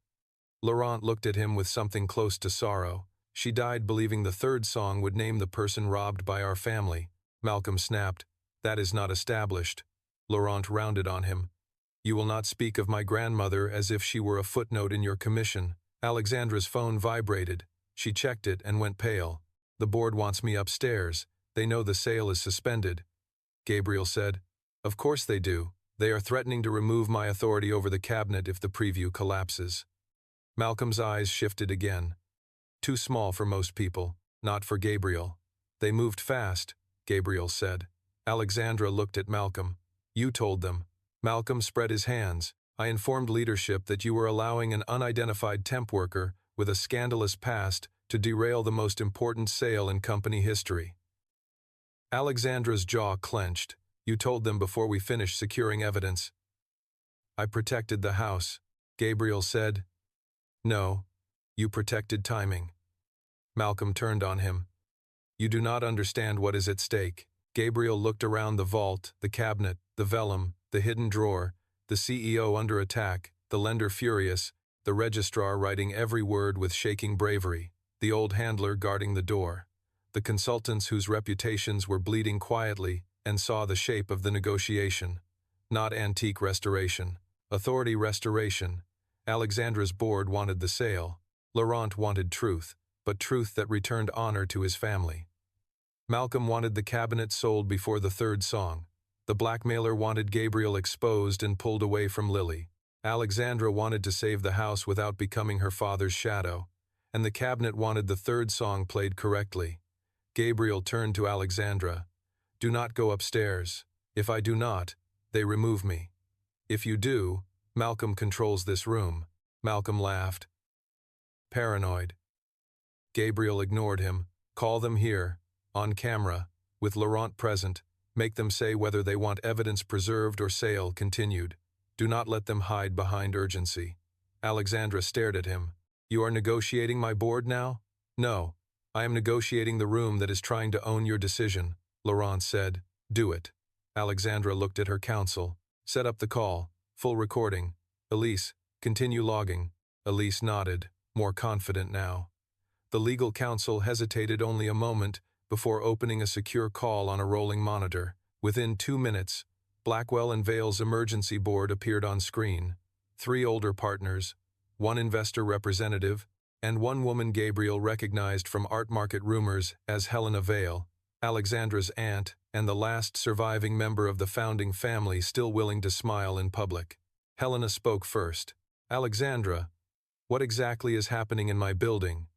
Laurent looked at him with something close to sorrow. She died believing the third song would name the person robbed by our family. Malcolm snapped. That is not established. Laurent rounded on him. You will not speak of my grandmother as if she were a footnote in your commission. Alexandra's phone vibrated. She checked it and went pale. The board wants me upstairs. They know the sale is suspended. Gabriel said, Of course they do. They are threatening to remove my authority over the cabinet if the preview collapses. Malcolm's eyes shifted again. Too small for most people, not for Gabriel. They moved fast, Gabriel said. Alexandra looked at Malcolm. You told them. Malcolm spread his hands. I informed leadership that you were allowing an unidentified temp worker with a scandalous past to derail the most important sale in company history. Alexandra's jaw clenched. You told them before we finished securing evidence. I protected the house, Gabriel said. No, you protected timing. Malcolm turned on him. You do not understand what is at stake. Gabriel looked around the vault, the cabinet, the vellum, the hidden drawer, the CEO under attack, the lender furious, the registrar writing every word with shaking bravery, the old handler guarding the door, the consultants whose reputations were bleeding quietly and saw the shape of the negotiation. Not antique restoration. Authority restoration. Alexandra's board wanted the sale. Laurent wanted truth, but truth that returned honor to his family. Malcolm wanted the cabinet sold before the third song. The blackmailer wanted Gabriel exposed and pulled away from Lily. Alexandra wanted to save the house without becoming her father's shadow. And the cabinet wanted the third song played correctly. Gabriel turned to Alexandra. Do not go upstairs. If I do not, they remove me. If you do, Malcolm controls this room. Malcolm laughed. Paranoid. Gabriel ignored him. Call them here, on camera, with Laurent present. Make them say whether they want evidence preserved or sale continued. Do not let them hide behind urgency. Alexandra stared at him. You are negotiating my board now? No. I am negotiating the room that is trying to own your decision, Laurent said. Do it. Alexandra looked at her counsel. Set up the call. Full recording. Elise, continue logging. Elise nodded, more confident now. The legal counsel hesitated only a moment before opening a secure call on a rolling monitor. Within 2 minutes, Blackwell and Vale's emergency board appeared on screen. 3 older partners, 1 investor representative, and 1 woman Gabriel recognized from art market rumors as Helena Vale, Alexandra's aunt and the last surviving member of the founding family still willing to smile in public. Helena spoke first. Alexandra, what exactly is happening in my building?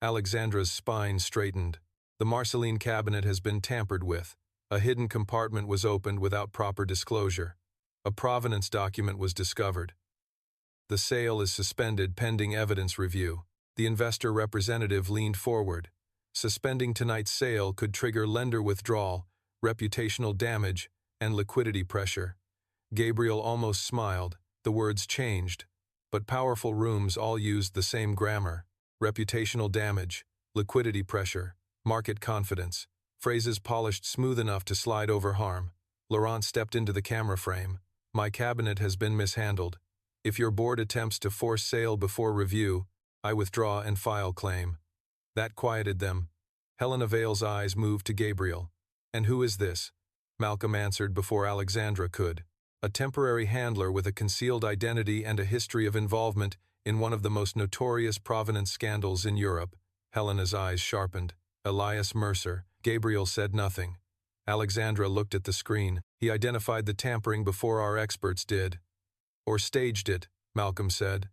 Alexandra's spine straightened. The Marcelline Cabinet has been tampered with. A hidden compartment was opened without proper disclosure. A provenance document was discovered. The sale is suspended pending evidence review. The investor representative leaned forward. Suspending tonight's sale could trigger lender withdrawal, reputational damage, and liquidity pressure. Gabriel almost smiled. The words changed, but powerful rooms all used the same grammar. Reputational damage, liquidity pressure, market confidence, phrases polished smooth enough to slide over harm. Laurent stepped into the camera frame. My cabinet has been mishandled. If your board attempts to force sale before review, I withdraw and file claim. That quieted them. Helena Vale's eyes moved to Gabriel. And who is this? Malcolm answered before Alexandra could. A temporary handler with a concealed identity and a history of involvement in one of the most notorious provenance scandals in Europe. Helena's eyes sharpened. Elias Mercer. Gabriel said nothing. Alexandra looked at the screen. He identified the tampering before our experts did. Or staged it, Malcolm said.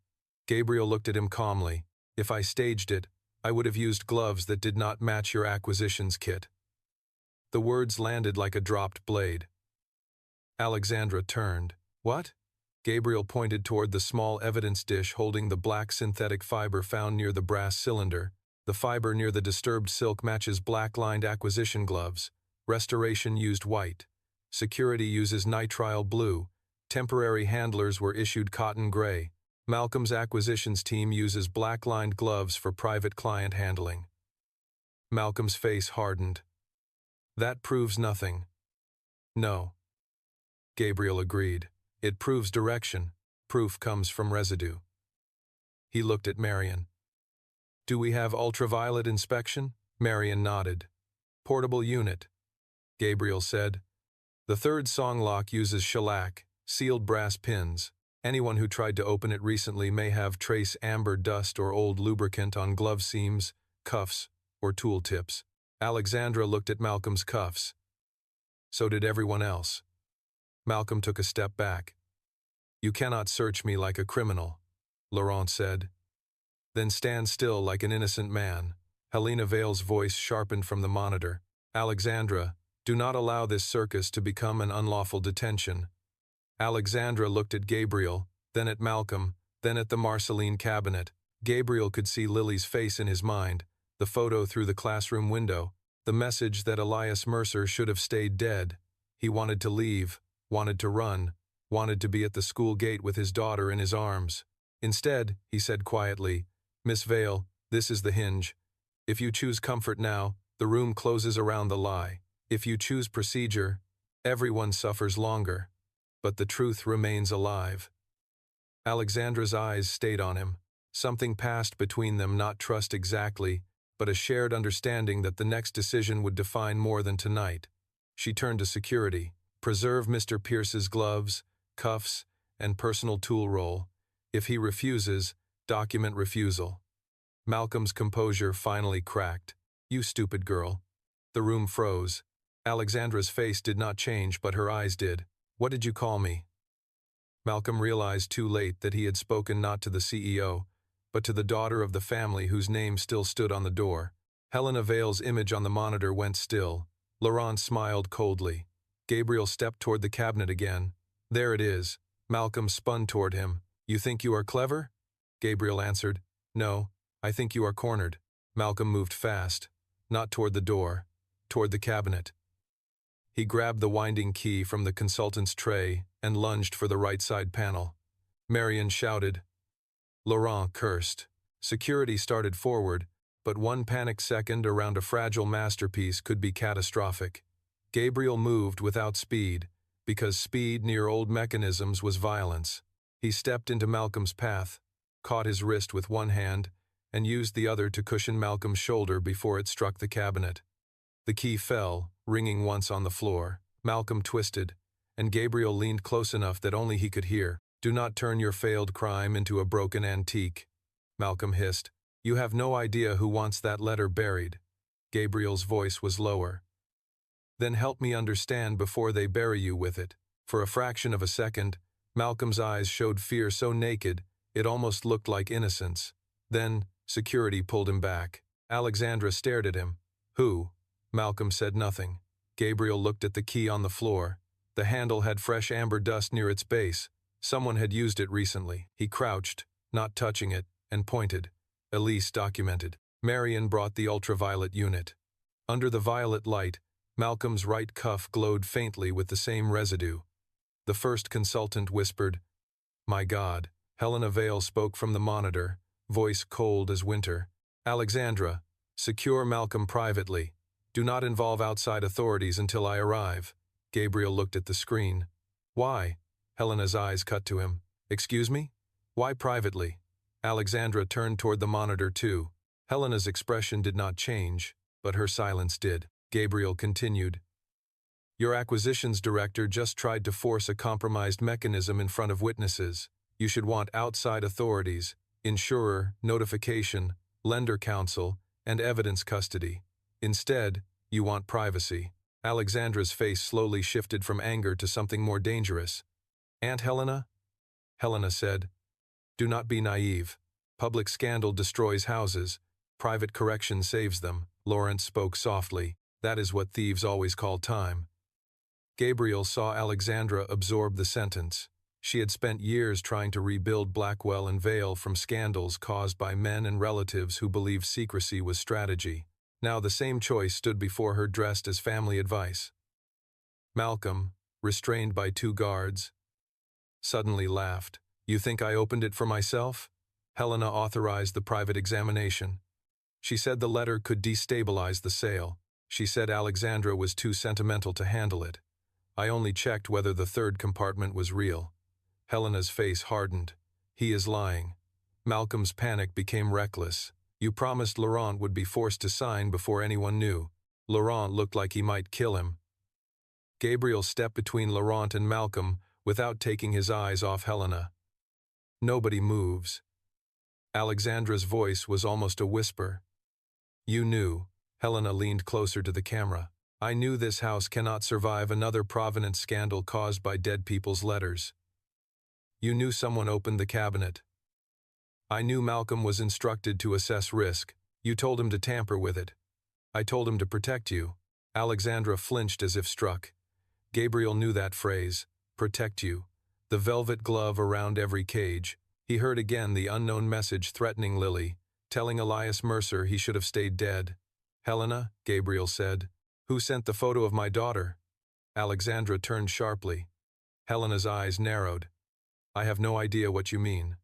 Gabriel looked at him calmly. If I staged it, I would have used gloves that did not match your acquisitions kit. The words landed like a dropped blade. Alexandra turned. What? Gabriel pointed toward the small evidence dish holding the black synthetic fiber found near the brass cylinder. The fiber near the disturbed silk matches black-lined acquisition gloves. Restoration used white. Security uses nitrile blue. Temporary handlers were issued cotton gray. Malcolm's acquisitions team uses black-lined gloves for private client handling. Malcolm's face hardened. That proves nothing. No. Gabriel agreed. It proves direction. Proof comes from residue. He looked at Marion. Do we have ultraviolet inspection? Marion nodded. Portable unit. Gabriel said. The third song lock uses shellac. Sealed brass pins. Anyone who tried to open it recently may have trace amber dust or old lubricant on glove seams, cuffs, or tool tips. Alexandra looked at Malcolm's cuffs. So did everyone else. Malcolm took a step back. "You cannot search me like a criminal," Laurent said. "Then stand still like an innocent man." Helena Vale's voice sharpened from the monitor. "Alexandra, do not allow this circus to become an unlawful detention." Alexandra looked at Gabriel, then at Malcolm, then at the Marcelline Cabinet. Gabriel could see Lily's face in his mind, the photo through the classroom window, the message that Elias Mercer should have stayed dead. He wanted to leave, wanted to run, wanted to be at the school gate with his daughter in his arms. Instead, he said quietly, "Miss Vale, this is the hinge. If you choose comfort now, the room closes around the lie. If you choose procedure, everyone suffers longer. But the truth remains alive." Alexandra's eyes stayed on him. Something passed between them, not trust exactly, but a shared understanding that the next decision would define more than tonight. She turned to security. "Preserve Mr. Pierce's gloves, cuffs, and personal tool roll. If he refuses, document refusal." Malcolm's composure finally cracked. "You stupid girl." The room froze. Alexandra's face did not change, but her eyes did. "What did you call me?" Malcolm realized too late that he had spoken not to the CEO, but to the daughter of the family whose name still stood on the door. Helena Vale's image on the monitor went still. Laurent smiled coldly. Gabriel stepped toward the cabinet again. "There it is." Malcolm spun toward him. "You think you are clever?" Gabriel answered, "No, I think you are cornered." Malcolm moved fast, not toward the door, toward the cabinet. He grabbed the winding key from the consultant's tray and lunged for the right side panel. Marion shouted. Laurent cursed. Security started forward, but one panicked second around a fragile masterpiece could be catastrophic. Gabriel moved without speed, because speed near old mechanisms was violence. He stepped into Malcolm's path, caught his wrist with one hand, and used the other to cushion Malcolm's shoulder before it struck the cabinet. The key fell, ringing once on the floor. Malcolm twisted, and Gabriel leaned close enough that only he could hear. "Do not turn your failed crime into a broken antique," Malcolm hissed. "You have no idea who wants that letter buried." Gabriel's voice was lower. "Then help me understand before they bury you with it." For a fraction of a second, Malcolm's eyes showed fear so naked, it almost looked like innocence. Then, security pulled him back. Alexandra stared at him. "Who?" Malcolm said nothing. Gabriel looked at the key on the floor. The handle had fresh amber dust near its base. Someone had used it recently. He crouched, not touching it, and pointed. Elise documented. Marion brought the ultraviolet unit. Under the violet light, Malcolm's right cuff glowed faintly with the same residue. The first consultant whispered, "My God." Helena Vale spoke from the monitor, voice cold as winter. "Alexandra, secure Malcolm privately. Do not involve outside authorities until I arrive." Gabriel looked at the screen. "Why?" Helena's eyes cut to him. "Excuse me? Why privately?" Alexandra turned toward the monitor too. Helena's expression did not change, but her silence did. Gabriel continued. "Your acquisitions director just tried to force a compromised mechanism in front of witnesses. You should want outside authorities, insurer, notification, lender counsel, and evidence custody. Instead, you want privacy." Alexandra's face slowly shifted from anger to something more dangerous. "Aunt Helena?" Helena said, "Do not be naive. Public scandal destroys houses. Private correction saves them." Lawrence spoke softly. "That is what thieves always call time." Gabriel saw Alexandra absorb the sentence. She had spent years trying to rebuild Blackwell and Vale from scandals caused by men and relatives who believed secrecy was strategy. Now the same choice stood before her dressed as family advice. Malcolm, restrained by 2 guards, suddenly laughed. "You think I opened it for myself?" Helena authorized the private examination. She said the letter could destabilize the sale. She said Alexandra was too sentimental to handle it. I only checked whether the 3rd compartment was real. Helena's face hardened. "He is lying." Malcolm's panic became reckless. "You promised Laurent would be forced to sign before anyone knew." Laurent looked like he might kill him. Gabriel stepped between Laurent and Malcolm, without taking his eyes off Helena. Nobody moves. Alexandra's voice was almost a whisper. You knew. Helena leaned closer to the camera. I knew this house cannot survive another provenance scandal caused by dead people's letters. You knew someone opened the cabinet. I knew Malcolm was instructed to assess risk. You told him to tamper with it. I told him to protect you. Alexandra flinched as if struck. Gabriel knew that phrase, protect you. The velvet glove around every cage. He heard again the unknown message threatening Lily, telling Elias Mercer he should have stayed dead. Helena, Gabriel said. Who sent the photo of my daughter? Alexandra turned sharply. Helena's eyes narrowed. I have no idea what you mean.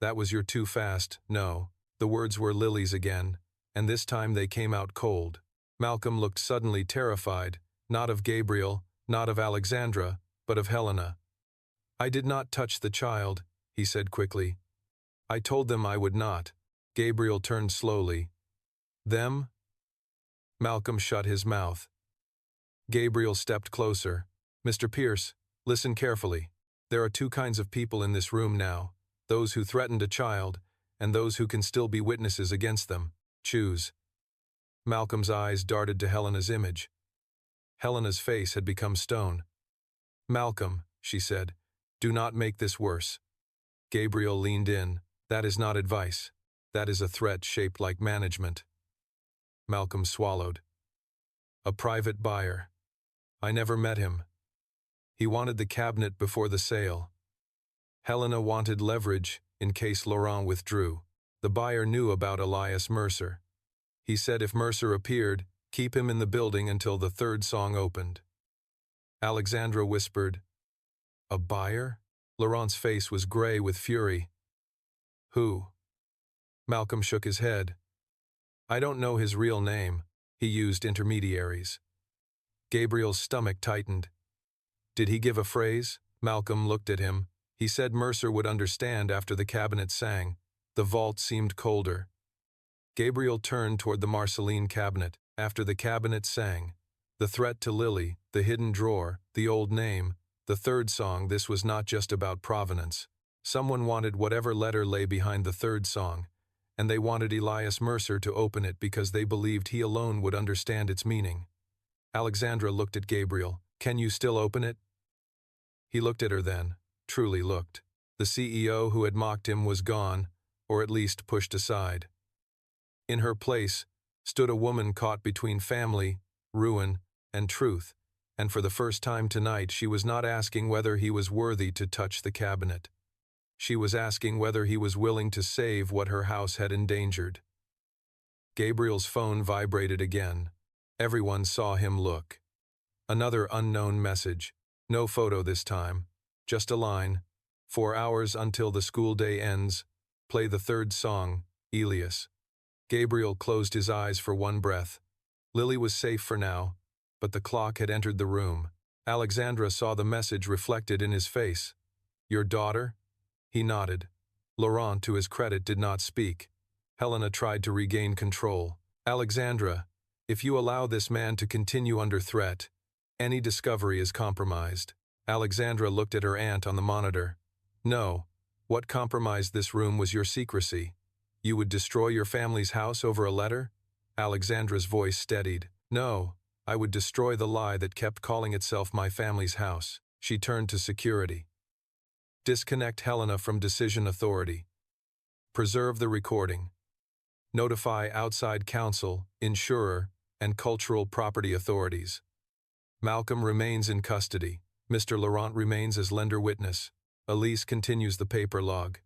That was your too fast, no. The words were Lily's again, and this time they came out cold. Malcolm looked suddenly terrified, not of Gabriel, not of Alexandra, but of Helena. I did not touch the child, he said quickly. I told them I would not. Gabriel turned slowly. Them? Malcolm shut his mouth. Gabriel stepped closer. Mr. Pierce, listen carefully. There are two kinds of people in this room now, those who threatened a child, and those who can still be witnesses against them. Choose. Malcolm's eyes darted to Helena's image. Helena's face had become stone. Malcolm, she said, do not make this worse. Gabriel leaned in. That is not advice. That is a threat shaped like management. Malcolm swallowed. A private buyer. I never met him. He wanted the cabinet before the sale. Helena wanted leverage in case Laurent withdrew. The buyer knew about Elias Mercer. He said if Mercer appeared, keep him in the building until the third song opened. Alexandra whispered, A buyer? Laurent's face was gray with fury. Who? Malcolm shook his head. I don't know his real name. He used intermediaries. Gabriel's stomach tightened. Did he give a phrase? Malcolm looked at him. He said Mercer would understand after the cabinet sang. The vault seemed colder. Gabriel turned toward the Marcelline Cabinet. After the cabinet sang. The threat to Lily, the hidden drawer, the old name, the third song. This was not just about provenance. Someone wanted whatever letter lay behind the third song, and they wanted Elias Mercer to open it because they believed he alone would understand its meaning. Alexandra looked at Gabriel. Can you still open it? He looked at her then, truly looked. The CEO who had mocked him was gone, or at least pushed aside. In her place stood a woman caught between family, ruin, and truth, and for the first time tonight she was not asking whether he was worthy to touch the cabinet. She was asking whether he was willing to save what her house had endangered. Gabriel's phone vibrated again. Everyone saw him look. Another unknown message. No photo this time. Just a line. 4 hours until the school day ends. Play the third song, Elias. Gabriel closed his eyes for one breath. Lily was safe for now, but the clock had entered the room. Alexandra saw the message reflected in his face. Your daughter? He nodded. Laurent, to his credit, did not speak. Helena tried to regain control. Alexandra, if you allow this man to continue under threat, any discovery is compromised. Alexandra looked at her aunt on the monitor. No, what compromised this room was your secrecy. You would destroy your family's house over a letter? Alexandra's voice steadied. No, I would destroy the lie that kept calling itself my family's house. She turned to security. Disconnect Helena from decision authority. Preserve the recording. Notify outside counsel, insurer, and cultural property authorities. Malcolm remains in custody. Mr. Laurent remains as lender witness. Elise continues the paper log.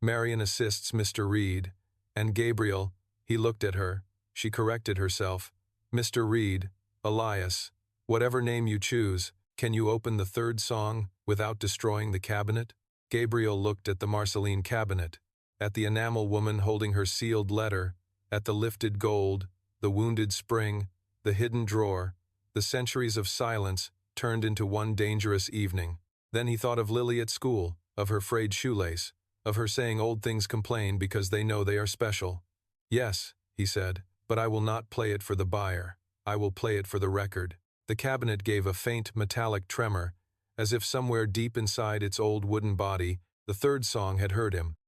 Marion assists Mr. Reed. And Gabriel, he looked at her. She corrected herself. Mr. Reed, Elias, whatever name you choose, can you open the third song without destroying the cabinet? Gabriel looked at the Marcelline Cabinet, at the enamel woman holding her sealed letter, at the lifted gold, the wounded spring, the hidden drawer, the centuries of silence turned into one dangerous evening. Then he thought of Lily at school, of her frayed shoelace, of her saying old things complain because they know they are special. Yes, he said, but I will not play it for the buyer. I will play it for the record. The cabinet gave a faint metallic tremor, as if somewhere deep inside its old wooden body, the third song had heard him.